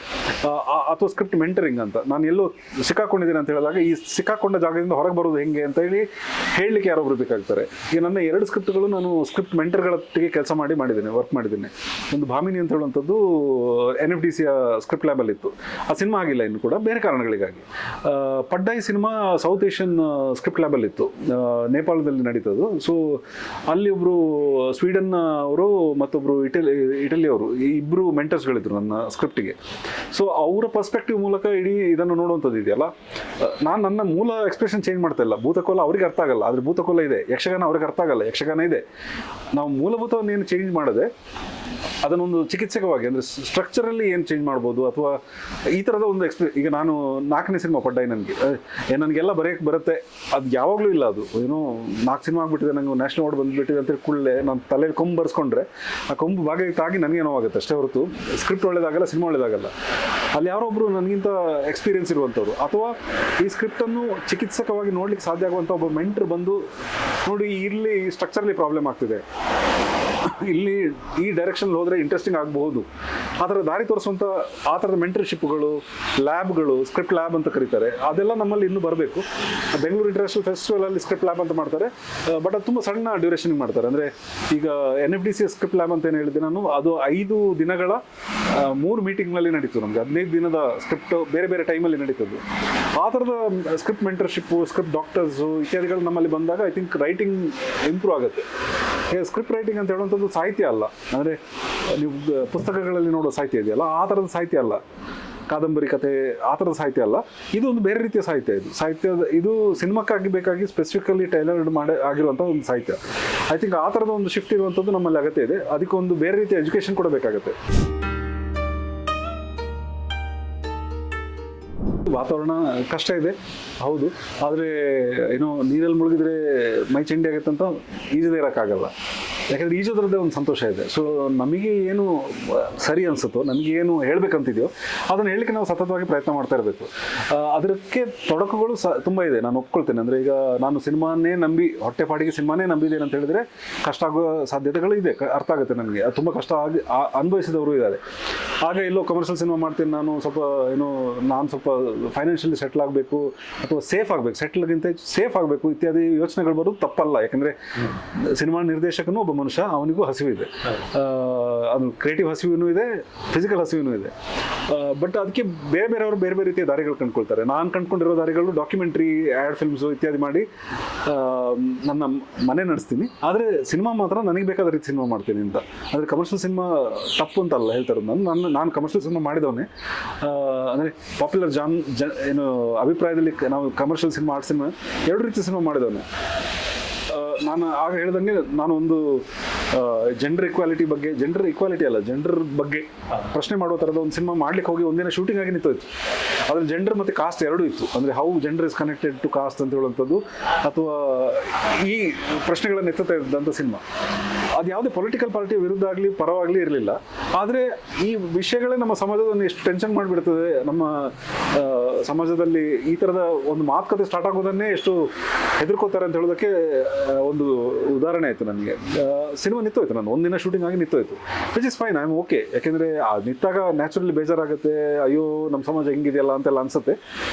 ಅಥವಾ ಸ್ಕ್ರಿಪ್ಟ್ ಮೆಂಟರಿಂಗ್ ಅಂತ, ನಾನು ಎಲ್ಲೋ ಸಿಕ್ಕಾಕೊಂಡಿದ್ದೀನಿ ಅಂತ ಹೇಳಿದಾಗ ಈ ಸಿಕ್ಕಾಕೊಂಡ ಜಾಗದಿಂದ ಹೊರಗೆ ಬರೋದು ಹೆಂಗೆ ಅಂತ ಹೇಳಲಿಕ್ಕೆ ಯಾರೊಬ್ರು ಬೇಕಾಗ್ತಾರೆ. ಈಗ ನನ್ನ 2 ಸ್ಕ್ರಿಪ್ಟ್ಗಳು ನಾನು ಸ್ಕ್ರಿಪ್ಟ್ ಮೆಂಟರ್ಗಳೊಟ್ಟಿಗೆ ಕೆಲಸ ವರ್ಕ್ ಮಾಡಿದ್ದೀನಿ. ಒಂದು ಭಾಮಿನಿ ಅಂತ ಹೇಳುವಂಥದ್ದು NFDCಯ ಸ್ಕ್ರಿಪ್ಟ್ ಲ್ಯಾಬಲ್ಲಿ ಇತ್ತು, ಆ ಸಿನಿಮಾ ಆಗಿಲ್ಲ ಇನ್ನು ಕೂಡ ಬೇರೆ ಕಾರಣಗಳಿಗಾಗಿ. ಪಡ್ಡಾಯಿ ಸಿನಿಮಾ ಸೌತ್ ಏಷ್ಯನ್ ಸ್ಕ್ರಿಪ್ಟ್ ಲ್ಯಾಬಲ್ಲಿ ಇತ್ತು, ನೇಪಾಳದಲ್ಲಿ ನಡೀತದ್ದು. ಸೊ ಅಲ್ಲಿ ಒಬ್ಬರು ಸ್ವೀಡನ್ ಅವರು ಮತ್ತೊಬ್ಬರು ಇಟಲಿಯವರು, ಈ ಇಬ್ಬರು ಮೆಂಟರ್ಸ್ಗಳಿದ್ರು ನನ್ನ ಸ್ಕ್ರಿಪ್ಟಿಗೆ. ಸೊ ಅವರ ಪರ್ಸ್ಪೆಕ್ಟಿವ್ ಮೂಲಕ ಇಡೀ ಇದನ್ನು ನೋಡುವಂಥದ್ದು ಇದೆಯಲ್ಲ, ನಾನು ನನ್ನ ಮೂಲ ಎಕ್ಸ್ಪ್ರೆಷನ್ ಚೇಂಜ್ ಮಾಡ್ತಾ ಇಲ್ಲ. ಭೂತಕೋಲ ಅವ್ರಿಗೆ ಅರ್ಥ ಆಗಲ್ಲ, ಆದರೆ ಭೂತಕೋಲ ಇದೆ. ಯಕ್ಷಗಾನ ಅವ್ರಿಗೆ ಅರ್ಥ ಆಗಲ್ಲ, ಯಕ್ಷಗಾನ ಇದೆ. ನಾವು ಮೂಲಭೂತವನ್ನು ಏನು ಚೇಂಜ್ ಮಾಡದೆ ಅದನ್ನೊಂದು ಚಿಕಿತ್ಸಕವಾಗಿ, ಅಂದರೆ ಸ್ಟ್ರಕ್ಚರಲ್ಲಿ ಏನು ಚೇಂಜ್ ಮಾಡ್ಬೋದು ಅಥವಾ ಈ ಥರದ ಒಂದು ಈಗ ನಾನು 4ನೇ ಸಿನಿಮಾ ಪಡ್ಡಾಯಿ ನನಗೆಲ್ಲ ಬರೆಯೋಕ್ಕೆ ಬರುತ್ತೆ, ಅದು ಯಾವಾಗಲೂ ಇಲ್ಲ. ಅದು ಏನೋ 4 ಸಿನಿಮಾ ಆಗಿಬಿಟ್ಟಿದೆ, ನನಗೆ ನ್ಯಾಷನಲ್ ಅವಾರ್ಡ್ ಬಂದುಬಿಟ್ಟಿದೆ ಅಂತ ಕೂಡಲೇ ನಾನು ತಲೆಯಲ್ಲಿ ಕೊಂಬು ಬರ್ಸ್ಕೊಂಡ್ರೆ ಆ ಕೊಂಬು ಭಾಗಕ್ಕಾಗಿ ನನಗೆ ನೋವಾಗುತ್ತೆ ಅಷ್ಟೇ ಹೊರತು ಸ್ಕ್ರಿಪ್ಟ್ ಒಳ್ಳೇದಾಗಲ್ಲ, ಸಿನಿಮಾ ಒಳ್ಳೇದಾಗಲ್ಲ. ಅಲ್ಲಿ ಯಾರೊಬ್ಬರು ನನಗಿಂತ ಎಕ್ಸ್ಪೀರಿಯನ್ಸ್ ಇರುವಂಥವ್ರು ಅಥವಾ ಈ ಸ್ಕ್ರಿಪ್ಟನ್ನು ಚಿಕಿತ್ಸಕವಾಗಿ ನೋಡ್ಲಿಕ್ಕೆ ಸಾಧ್ಯ ಆಗುವಂಥ ಒಬ್ಬ ಮೆಂಟ್ರ್ ಬಂದು ನೋಡಿ ಇಲ್ಲಿ ಸ್ಟ್ರಕ್ಚರ್ಲಿ ಪ್ರಾಬ್ಲಮ್ ಆಗ್ತಿದೆ, ಇಲ್ಲಿ ಈ ಡೈರೆಕ್ಷನ್ ಹೋದರೆ ಇಂಟ್ರೆಸ್ಟಿಂಗ್ ಆಗಬಹುದು, ಆ ಥರ ದಾರಿ ತೋರಿಸುವಂಥ ಆ ಥರದ ಮೆಂಟರ್ಶಿಪ್ಗಳು, ಲ್ಯಾಬ್ಗಳು, ಸ್ಕ್ರಿಪ್ಟ್ ಲ್ಯಾಬ್ ಅಂತ ಕರೀತಾರೆ, ಅದೆಲ್ಲ ನಮ್ಮಲ್ಲಿ ಇನ್ನೂ ಬರಬೇಕು. ಬೆಂಗಳೂರು ಇಂಟರ್ನ್ಯಾಷನಲ್ ಫೆಸ್ಟಿವಲಲ್ಲಿ ಸ್ಕ್ರಿಪ್ಟ್ ಲ್ಯಾಬ್ ಅಂತ ಮಾಡ್ತಾರೆ, ಬಟ್ ಅದು ತುಂಬ ಸಣ್ಣ ಡ್ಯೂರೇಷನ್ಗೆ ಮಾಡ್ತಾರೆ. ಅಂದರೆ ಈಗ NFDC ಸ್ಕ್ರಿಪ್ಟ್ ಲ್ಯಾಬ್ ಅಂತ ಏನು ಹೇಳಿದೆ ನಾನು, ಅದು 5 ದಿನಗಳ 3 ಮೀಟಿಂಗ್ನಲ್ಲಿ ನಡೀತು. ನಮಗೆ 15 ದಿನದ ಸ್ಕ್ರಿಪ್ಟ್ ಬೇರೆ ಬೇರೆ ಟೈಮಲ್ಲಿ ನಡೀತದ್ದು. ಆ ಥರದ ಸ್ಕ್ರಿಪ್ಟ್ ಮೆಂಟರ್ಶಿಪ್ಪು, ಸ್ಕ್ರಿಪ್ಟ್ ಡಾಕ್ಟರ್ಸು ಇತ್ಯಾದಿಗಳು ನಮ್ಮಲ್ಲಿ ಬಂದಾಗ ಐ ಥಿಂಕ್ ರೈಟಿಂಗ್ ಇಂಪ್ರೂವ್ ಆಗುತ್ತೆ. ಸ್ಕ್ರಿಪ್ಟ್ ರೈಟಿಂಗ್ ಅಂತ ಹೇಳುವಂಥದ್ದು ಸಾಹಿತ್ಯ ಅಲ್ಲ, ಅಂದರೆ ನೀವು ಪುಸ್ತಕಗಳಲ್ಲಿ ನೋಡೋ ಸಾಹಿತ್ಯ ಇದೆಯಲ್ಲ ಆ ಥರದ ಸಾಹಿತ್ಯ ಅಲ್ಲ, ಕಾದಂಬರಿ ಕಥೆ ಆ ಥರದ ಸಾಹಿತ್ಯ ಅಲ್ಲ. ಇದು ಒಂದು ಬೇರೆ ರೀತಿಯ ಸಾಹಿತ್ಯ. ಇದು ಸಿನಿಮಾಕ್ಕಾಗಿ ಬೇಕಾಗಿ ಸ್ಪೆಸಿಫಿಕಲಿ ಟೈಲರ್ಡ್ ಆಗಿರುವಂಥ ಒಂದು ಸಾಹಿತ್ಯ. ಐ ಥಿಂಕ್ ಆ ಥರದ ಒಂದು ಶಿಫ್ಟ್ ಇರುವಂಥದ್ದು ನಮ್ಮಲ್ಲಿ ಅಗತ್ಯ ಇದೆ. ಅದಕ್ಕೆ ಒಂದು ಬೇರೆ ರೀತಿಯ ಎಜುಕೇಷನ್ ಕೂಡ ಬೇಕಾಗುತ್ತೆ. ವಾತಾವರಣ ಕಷ್ಟ ಇದೆ ಹೌದು, ಆದರೆ ಏನೋ ನೀರಲ್ಲಿ ಮುಳುಗಿದ್ರೆ ಮೈ ಚಂಡಿ ಆಗುತ್ತೆ ಅಂತ ಈಜದೇ ಇರೋಕ್ಕಾಗಲ್ಲ. ಯಾಕಂದರೆ ಈಜೋದ್ರದ್ದೇ ಒಂದು ಸಂತೋಷ ಇದೆ. ಸೊ ನಮಗೆ ಏನು ಸರಿ ಅನಿಸುತ್ತೋ, ನಮಗೆ ಏನು ಹೇಳಬೇಕಂತಿದೆಯೋ ಅದನ್ನು ಹೇಳಲಿಕ್ಕೆ ನಾವು ಸತತವಾಗಿ ಪ್ರಯತ್ನ ಮಾಡ್ತಾ ಇರಬೇಕು. ಅದಕ್ಕೆ ತೊಡಕುಗಳು ತುಂಬ ಇದೆ, ನಾನು ಒಪ್ಕೊಳ್ತೇನೆ. ಅಂದರೆ ಈಗ ನಾನು ಸಿನಿಮಾನೇ ನಂಬಿ, ಹೊಟ್ಟೆಪಾಡಿಗೆ ಸಿನಿಮಾನೇ ನಂಬಿದ್ದೇನೆ ಅಂತ ಹೇಳಿದರೆ ಕಷ್ಟ ಆಗೋ ಸಾಧ್ಯತೆಗಳು ಇದೆ, ಅರ್ಥ ಆಗುತ್ತೆ ನನಗೆ. ಅದು ತುಂಬ ಕಷ್ಟ ಅನುಭವಿಸಿದವರು ಇದ್ದಾರೆ. ಆಗ ಎಲ್ಲೋ ಕಮರ್ಷಿಯಲ್ ಸಿನಿಮಾ ಮಾಡ್ತೀನಿ ನಾನು, ನಾನು ಸ್ವಲ್ಪ ಫೈನಾನ್ಷಿಯಲಿ ಸೆಟ್ಲ್ ಆಗಬೇಕು ಅಥವಾ ಸೇಫ್ ಆಗಬೇಕು, ಸೆಟ್ಲ್ಗಿಂತ ಸೇಫ್ ಆಗಬೇಕು ಇತ್ಯಾದಿ ಯೋಚನೆಗಳು ಬರೋದು ತಪ್ಪಲ್ಲ. ಯಾಕಂದರೆ ಸಿನಿಮಾ ನಿರ್ದೇಶಕನೂ ಒಬ್ಬ ಮನುಷ್ಯ, ಅವನಿಗೂ ಹಸಿವಿದೆ. ಅದು ಕ್ರಿಯೇಟಿವ್ ಹಸಿವಿನೂ ಇದೆ, ಫಿಸಿಕಲ್ ಹಸಿವಿನೂ ಇದೆ. ಬಟ್ ಅದಕ್ಕೆ ಬೇರೆಯವರು ಬೇರೆ ಬೇರೆ ರೀತಿಯ ದಾರಿಗಳು ಕಂಡುಕೊಳ್ತಾರೆ. ನಾನು ಕಂಡುಕೊಂಡಿರೋ ದಾರಿಗಳು ಡಾಕ್ಯುಮೆಂಟ್ರಿ, ಆ್ಯಡ್ ಫಿಲ್ಮ್ಸು ಇತ್ಯಾದಿ ಮಾಡಿ ನನ್ನ ಮನೆ ನಡೆಸ್ತೀನಿ. ಆದರೆ ಸಿನಿಮಾ ಮಾತ್ರ ನನಗೆ ಬೇಕಾದ ರೀತಿ ಸಿನಿಮಾ ಮಾಡ್ತೀನಿ ಅಂತ. ಅಂದರೆ ಕಮರ್ಷಿಯಲ್ ಸಿನಿಮಾ ತಪ್ಪು ಅಂತಲ್ಲ ಹೇಳ್ತಾ ಇರೋದು. ನಾನು ಕಮರ್ಷಿಯಲ್ ಸಿನಿಮಾ ಮಾಡಿದವನೇ. ಅಂದರೆ ಪಾಪ್ಯುಲರ್ ಏನು ಅಭಿಪ್ರಾಯದಲ್ಲಿ ನಾವು ಕಮರ್ಷಿಯಲ್ ಸಿನಿಮಾ, ಆರ್ಟ್ ಸಿನಿಮಾ 2 ರೀತಿ ಸಿನಿಮಾ ಮಾಡಿದವನೇ. ನಾನು ಆಗ ಹೇಳ್ದಂಗೆ ನಾನು ಒಂದು ಜೆಂಡರ್ ಬಗ್ಗೆ ಪ್ರಶ್ನೆ ಮಾಡುವ ಥರದ ಒಂದು ಸಿನಿಮಾ ಮಾಡ್ಲಿಕ್ಕೆ ಹೋಗಿ ಒಂದಿನ ಶೂಟಿಂಗ್ ಆಗಿ ನಿಂತೋಯ್ತು. ಅದ್ರಲ್ಲಿ ಜೆಂಡರ್ ಮತ್ತು ಕಾಸ್ಟ್ 2 ಇತ್ತು. ಅಂದರೆ how gender is connected to caste ಅಂತ ಹೇಳುವಂಥದ್ದು, ಅಥವಾ ಈ ಪ್ರಶ್ನೆಗಳನ್ನು ಎತ್ತುತ್ತಾ ಇದ್ದಂಥ ಸಿನಿಮಾ. ಅದು ಯಾವುದೇ ಪೊಲಿಟಿಕಲ್ ಪಾರ್ಟಿಯ ವಿರುದ್ಧ ಆಗಲಿ ಪರವಾಗಲಿ ಇರಲಿಲ್ಲ. ಆದರೆ ಈ ವಿಷಯಗಳೇ ನಮ್ಮ ಸಮಾಜವನ್ನು ಎಷ್ಟು ಟೆನ್ಷನ್ ಮಾಡಿಬಿಡ್ತದೆ, ನಮ್ಮ ಸಮಾಜದಲ್ಲಿ ಈ ಥರದ ಒಂದು ಮಾತುಕತೆ ಸ್ಟಾರ್ಟ್ ಆಗೋದನ್ನೇ ಎಷ್ಟು ಹೆದರ್ಕೋತಾರೆ ಅಂತ ಹೇಳೋದಕ್ಕೆ ಒಂದು ಉದಾಹರಣೆ ಆಯಿತು ನನಗೆ. ಸಿನಿಮಾ ನಿಂತೋಯ್ತು, ನಾನು ಒಂದಿನ ಶೂಟಿಂಗ್ ಆಗಿ ನಿಂತೋಯ್ತು, which is fine, I am okay. ಯಾಕೆಂದರೆ ನಿಂತಾಗ ನ್ಯಾಚುರಲಿ ಬೇಜಾರಾಗುತ್ತೆ, ಅಯ್ಯೋ ನಮ್ಮ ಸಮಾಜ ಹೆಂಗಿದೆಯಲ್ಲ ಅಂತೆಲ್ಲ ಅನಿಸುತ್ತೆ.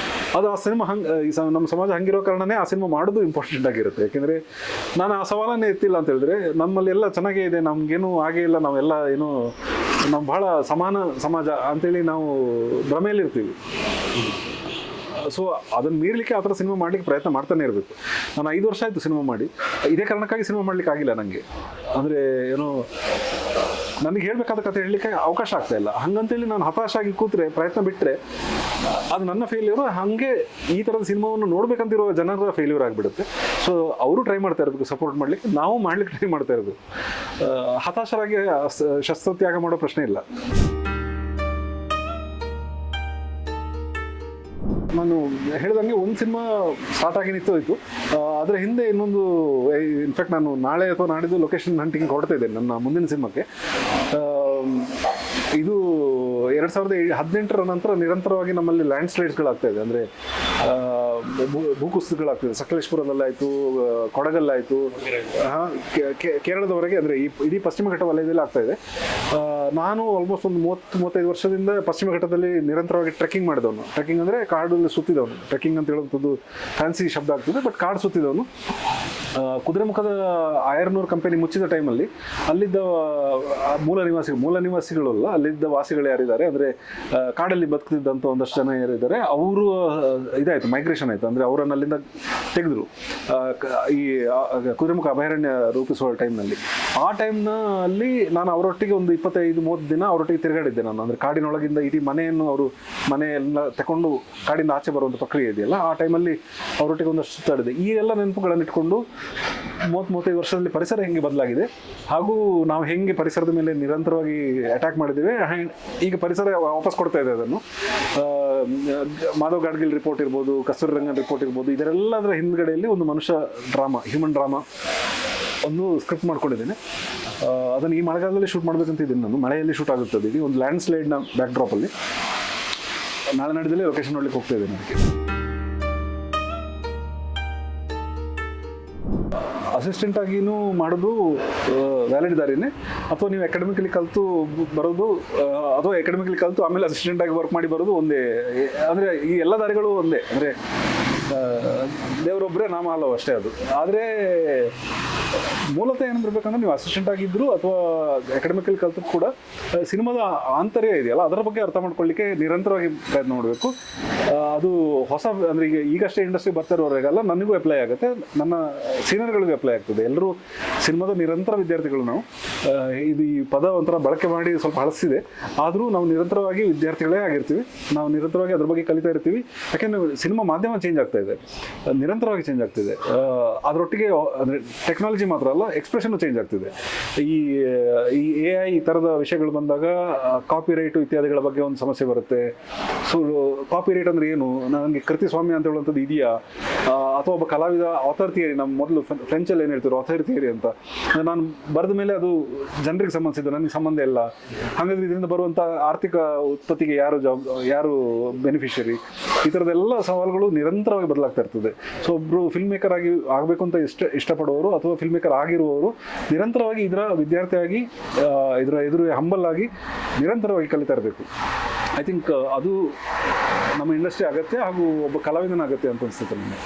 ಅದು ಆ ಸಿನಿಮಾ ನಮ್ಮ ಸಮಾಜ ಹಂಗಿರೋ ಕಾರಣನೇ ಆ ಸಿನಿಮಾ ಮಾಡೋದು ಇಂಪಾರ್ಟೆಂಟ್ ಆಗಿರುತ್ತೆ. ಯಾಕೆಂದರೆ ನಾನು ಆ ಸವಾಲನ್ನೇ ಎತ್ತಿಲ್ಲ ಅಂತ ಹೇಳಿದ್ರೆ, ನಮ್ಮಲ್ಲಿ ಎಲ್ಲ ಚೆನ್ನಾಗೇ ಇದೆ, ನಮಗೇನು ಹಾಗೇ ಇಲ್ಲ, ನಾವೆಲ್ಲ ನಾವು ಬಹಳ ಸಮಾನ ಸಮಾಜ ಅಂತೇಳಿ ನಾವು ಭ್ರಮೆಯಲ್ಲಿರ್ತೀವಿ. ಸೊ ಅದನ್ನು ಮೀರಲಿಕ್ಕೆ ಆ ಥರ ಸಿನಿಮಾ ಮಾಡಲಿಕ್ಕೆ ಪ್ರಯತ್ನ ಮಾಡ್ತಾನೆ ಇರಬೇಕು. ನಾನು 5 ವರ್ಷ ಆಯಿತು ಸಿನಿಮಾ ಮಾಡಿ, ಇದೇ ಕಾರಣಕ್ಕಾಗಿ ಸಿನಿಮಾ ಮಾಡಲಿಕ್ಕೆ ಆಗಿಲ್ಲ ನನಗೆ. ಅಂದರೆ ನನಗೆ ಹೇಳಬೇಕಾದ ಕಥೆ ಹೇಳಲಿಕ್ಕೆ ಅವಕಾಶ ಆಗ್ತಾ ಇಲ್ಲ. ಹಂಗಂತೇಳಿ ನಾನು ಹತಾಶಾಗಿ ಕೂತ್ರೆ, ಪ್ರಯತ್ನ ಬಿಟ್ಟರೆ ಅದು ನನ್ನ ಫೇಲ್ಯೂರು. ಹಾಗೆ ಈ ಥರದ ಸಿನಿಮಾವನ್ನು ನೋಡ್ಬೇಕಂತಿರೋ ಜನರ ಫೇಲ್ಯೂರ್ ಆಗಿಬಿಡುತ್ತೆ. ಸೊ ಅವರು ಟ್ರೈ ಮಾಡ್ತಾ ಇರಬೇಕು ಸಪೋರ್ಟ್ ಮಾಡಲಿಕ್ಕೆ, ನಾವು ಮಾಡ್ಲಿಕ್ಕೆ ಟ್ರೈ ಮಾಡ್ತಾ ಇರಬೇಕು. ಹತಾಶರಾಗಿ ಶಸ್ತ್ರತ್ಯಾಗ ಮಾಡೋ ಪ್ರಶ್ನೆ ಇಲ್ಲ. ನಾನು ಹೇಳಿದಂಗೆ ಒಂದು ಸಿನಿಮಾ ಸ್ಟಾರ್ಟ್ ಆಗಿ ನಿಂತೋಯ್ತು. ಅದರ ಹಿಂದೆ ಇನ್ನೊಂದು, ಇನ್ಫ್ಯಾಕ್ಟ್ ನಾನು ನಾಳೆ ಅಥವಾ ನಾಡಿದ್ದು ಲೊಕೇಶನ್ ಹಂಟಿಂಗ್ ಹೊರಡ್ತಾ ಇದ್ದೇನೆ ನನ್ನ ಮುಂದಿನ ಸಿನಿಮಾಕ್ಕೆ. ಇದು 2018 ನಂತರ ನಿರಂತರವಾಗಿ ನಮ್ಮಲ್ಲಿ ಲ್ಯಾಂಡ್ ಸ್ಲೈಡ್ಸ್ಗಳಾಗ್ತಾ ಇದೆ. ಅಂದರೆ ಭೂಕುಸಿತಗಳಾಗ್ತಿದೆ. ಸಕಲೇಶ್ಪುರದಲ್ಲಾಯಿತು, ಕೊಡಗಲ್ಲಾಯಿತು, ಕೇರಳದವರೆಗೆ, ಅಂದರೆ ಈ ಇಡೀ ಪಶ್ಚಿಮ ಘಟ್ಟ ವಲಯದಲ್ಲಿ ಆಗ್ತಾ ಇದೆ. ನಾನು ಆಲ್ಮೋಸ್ಟ್ ಒಂದು 30-35 ವರ್ಷದಿಂದ ಪಶ್ಚಿಮ ಘಟ್ಟದಲ್ಲಿ ನಿರಂತರವಾಗಿ ಟ್ರೆಕ್ಕಿಂಗ್ ಮಾಡಿದವನು. ಟ್ರೆಕ್ಕಿಂಗ್ ಅಂದರೆ ಕಾಡಲ್ಲಿ ಸುತ್ತಿದವನು. ಟ್ರೆಕ್ಕಿಂಗ್ ಅಂತ ಹೇಳುವಂಥದ್ದು ಫ್ಯಾನ್ಸಿ ಶಬ್ದ ಆಗ್ತದೆ, ಬಟ್ ಕಾಡು ಸುತ್ತಿದವನು. ಕುದುರೆಮುಖದ ಆಯರ್ನೂರು ಕಂಪನಿ ಮುಚ್ಚಿದ ಟೈಮಲ್ಲಿ ಅಲ್ಲಿದ್ದ ಮೂಲ ನಿವಾಸಿಗಳಲ್ಲ, ಅಲ್ಲಿದ್ದ ವಾಸಿಗಳು ಯಾರಿದ್ದಾರೆ, ಅಂದರೆ ಕಾಡಲ್ಲಿ ಬದುಕ್ತಿದ್ದಂಥ ಒಂದಷ್ಟು ಜನ ಯಾರಿದ್ದಾರೆ, ಅವರು ಇದಾಯಿತು, ಮೈಗ್ರೇಷನ್ ಆಯಿತು. ಅಂದರೆ ಅವರನ್ನು ಅಲ್ಲಿಂದ ತೆಗೆದ್ರು ಈ ಕುದುರೆಮುಖ ಅಭಯಾರಣ್ಯ ರೂಪಿಸುವ ಟೈಮ್ನಲ್ಲಿ. ಆ ಟೈಮ್ನಲ್ಲಿ ನಾನು ಅವರೊಟ್ಟಿಗೆ ಒಂದು 25-30 ದಿನ ಅವರೊಟ್ಟಿಗೆ ತಿರುಗಾಡಿದ್ದೆ ನಾನು. ಅಂದರೆ ಕಾಡಿನೊಳಗಿಂದ ಇಡೀ ಮನೆಯೆಲ್ಲ ತಗೊಂಡು ಕಾಡಿಂದ ಆಚೆ ಬರುವಂಥ ಪ್ರಕ್ರಿಯೆ ಇದೆಯಲ್ಲ, ಆ ಟೈಮಲ್ಲಿ ಅವರೊಟ್ಟಿಗೆ ಒಂದಷ್ಟು ಸುತ್ತಾಡಿದೆ. ಈ ಎಲ್ಲ ನೆನಪುಗಳನ್ನು ಇಟ್ಕೊಂಡು 30-35 ವರ್ಷದಲ್ಲಿ ಪರಿಸರ ಹೆಂಗೆ ಬದಲಾಗಿದೆ, ಹಾಗೂ ನಾವು ಹೆಂಗೆ ಪರಿಸರದ ಮೇಲೆ ನಿರಂತರವಾಗಿ ಅಟ್ಯಾಕ್ ಮಾಡಿದ್ದೇವೆ, ಈಗ ಪರಿಸರ ವಾಪಸ್ ಕೊಡ್ತಾ ಇದೆ ಅದನ್ನು. ಮಾಧವ್ ಗಾಡ್ಗಿಲ್ ರಿಪೋರ್ಟ್ ಇರ್ಬೋದು, ಕಸ್ತೂರಿ ರಂಗನ್ ರಿಪೋರ್ಟ್ ಇರ್ಬೋದು, ಇದರೆಲ್ಲದರ ಹಿಂದ್ಗಡೆಯಲ್ಲಿ ಒಂದು ಮನುಷ್ಯ ಡ್ರಾಮಾ, ಹ್ಯೂಮನ್ ಡ್ರಾಮಾ ಒಂದು ಸ್ಕ್ರಿಪ್ಟ್ ಮಾಡ್ಕೊಂಡಿದ್ದೇನೆ. ಅದನ್ನು ಈ ಮಳೆಗಾಲದಲ್ಲಿ ಶೂಟ್ ಮಾಡಬೇಕಂತಿದ್ದೀನಿ ನಾನು. ಮಳೆಯಲ್ಲಿ ಶೂಟ್ ಆಗುತ್ತದೆ. ಇದು ಒಂದು ಲ್ಯಾಂಡ್ ಸ್ಲೈಡ್ನ ಬ್ಯಾಕ್ ಡ್ರಾಪಲ್ಲಿ. ನಾಳೆ ನಾಡಿದ್ದಲ್ಲಿ ಲೊಕೇಶನ್ ನೋಡ್ಲಿಕ್ಕೆ ಹೋಗ್ತಾ ಇದ್ದೇನೆ. ಅದಕ್ಕೆ ಅಸಿಸ್ಟೆಂಟ್ ಆಗಿನೂ ಮಾಡೋದು ವ್ಯಾಲಿಡ್ ದಾರಿನೇ, ಅಥವಾ ನೀವು ಅಕಾಡೆಮಿಕಲಿ ಕಲಿತು ಬರೋದು, ಅಥವಾ ಅಕಾಡೆಮಿಕಲಿ ಕಲಿತು ಆಮೇಲೆ ಅಸಿಸ್ಟೆಂಟ್ ಆಗಿ ವರ್ಕ್ ಮಾಡಿ ಬರೋದು ಒಂದೇ. ಅಂದರೆ ಈ ಎಲ್ಲ ದಾರಿಗಳು ಒಂದೇ. ಅಂದರೆ ದೇವರೊಬ್ಬರೇ ನಾಮ ಅಲ್ಲವ ಅಷ್ಟೇ ಅದು. ಆದರೆ ಮೂಲತಃ ಏನಿರ್ಬೇಕಂದ್ರೆ ನೀವು ಅಸಿಸ್ಟೆಂಟ್ ಆಗಿದ್ದರು ಅಥವಾ ಅಕಾಡೆಮಿಕಲ್ಲಿ ಕಲಿತು ಕೂಡ ಸಿನಿಮಾದ ಆಂತರ್ಯ ಇದೆಯಲ್ಲ, ಅದರ ಬಗ್ಗೆ ಅರ್ಥ ಮಾಡ್ಕೊಳ್ಳಿಕ್ಕೆ ನಿರಂತರವಾಗಿ ಪ್ರಯತ್ನ ಮಾಡಬೇಕು. ಅದು ಹೊಸ, ಅಂದರೆ ಈಗಷ್ಟೇ ಇಂಡಸ್ಟ್ರಿ ಬರ್ತಾ ಇರೋವರೆಗೆಲ್ಲ ನನಗೂ ಅಪ್ಲೈ ಆಗುತ್ತೆ, ನನ್ನ ಸೀನಿಯರ್ಗಳಿಗೂ ಅಪ್ಲೈ ಆಗ್ತದೆ. ಎಲ್ಲರೂ ಸಿನಿಮಾದ ನಿರಂತರ ವಿದ್ಯಾರ್ಥಿಗಳು ನಾವು. ಇದು ಈ ಪದ ಒಂಥರ ಬಳಕೆ ಮಾಡಿ ಸ್ವಲ್ಪ ಹಳಸಿದೆ, ಆದರೂ ನಾವು ನಿರಂತರವಾಗಿ ವಿದ್ಯಾರ್ಥಿಗಳೇ ಆಗಿರ್ತೀವಿ. ನಾವು ನಿರಂತರವಾಗಿ ಅದ್ರ ಬಗ್ಗೆ ಕಲಿತಾ ಇರ್ತೀವಿ. ಯಾಕೆಂದರೆ ಸಿನಿಮಾ ಮಾಧ್ಯಮ ಚೇಂಜ್ ಆಗ್ತಾ ಇದೆ, ನಿರಂತರವಾಗಿ ಚೇಂಜ್ ಆಗ್ತಿದೆ. ಅದರೊಟ್ಟಿಗೆ ಅಂದರೆ ಟೆಕ್ನಾಲಜಿ ಮಾತ್ರ ಅಲ್ಲ, ಎಕ್ಸ್ಪ್ರೆಷನ್ ಚೇಂಜ್ ಆಗ್ತಿದೆ. ಈ AI ಈ ಥರದ ವಿಷಯಗಳು ಬಂದಾಗ ಕಾಪಿ ರೈಟು ಇತ್ಯಾದಿಗಳ ಬಗ್ಗೆ ಒಂದು ಸಮಸ್ಯೆ ಬರುತ್ತೆ. ಸೊ ಕಾಪಿ ರೈಟ್ ಅಂದರೆ ಏನು, ನನಗೆ ಕೃತಿಸ್ವಾಮ್ಯ ಅಂತ ಹೇಳುವಂಥದ್ದು ಇದೆಯಾ, ಅಥವಾ ಒಬ್ಬ ಕಲಾವಿದ ಆಥರ್ ಥಿಯರಿ, ನಮ್ಮ ಮೊದಲು ಫ್ರೆಂಚಲ್ಲಿ ಏನು ಹೇಳ್ತಾರೆ ಆಥರ್ ಥಿಯರಿ ಅಂತ, ನಾನು ಬರೆದ ಮೇಲೆ ಅದು ಜನರಿಗೆ ಸಂಬಂಧಿಸಿದ್ದು, ನನಗೆ ಸಂಬಂಧ ಇಲ್ಲ. ಹಾಗಾದರೆ ಇದರಿಂದ ಬರುವಂಥ ಆರ್ಥಿಕ ಉತ್ಪತ್ತಿಗೆ ಯಾರು ಬೆನಿಫಿಷರಿ, ಈ ಥರದ್ದೆಲ್ಲ ಸವಾಲುಗಳು ನಿರಂತರವಾಗಿ ಬದಲಾಗ್ತಾ ಇರ್ತದೆ. ಸೊ ಒಬ್ಬರು ಫಿಲ್ಮ್ ಮೇಕರ್ ಆಗಿ ಆಗಬೇಕು ಅಂತ ಇಷ್ಟಪಡುವವರು ಅಥವಾ ಫಿಲ್ಮ್ ಮೇಕರ್ ಆಗಿರುವವರು ನಿರಂತರವಾಗಿ ಇದರ ವಿದ್ಯಾರ್ಥಿಯಾಗಿ, ಇದರ ಎದುರು ಹಂಬಲ್ ಆಗಿ ನಿರಂತರವಾಗಿ ಕಲಿತಾ ಇರಬೇಕು. ಐ ಥಿಂಕ್ ಅದು ನಮ್ಮ ಇಂಡಸ್ಟ್ರಿ ಅಗತ್ಯ, ಹಾಗೂ ಒಬ್ಬ ಕಲಾವಿದನ ಅಗತ್ಯ ಅಂತ ಅನಿಸುತ್ತೆ ನನಗೆ.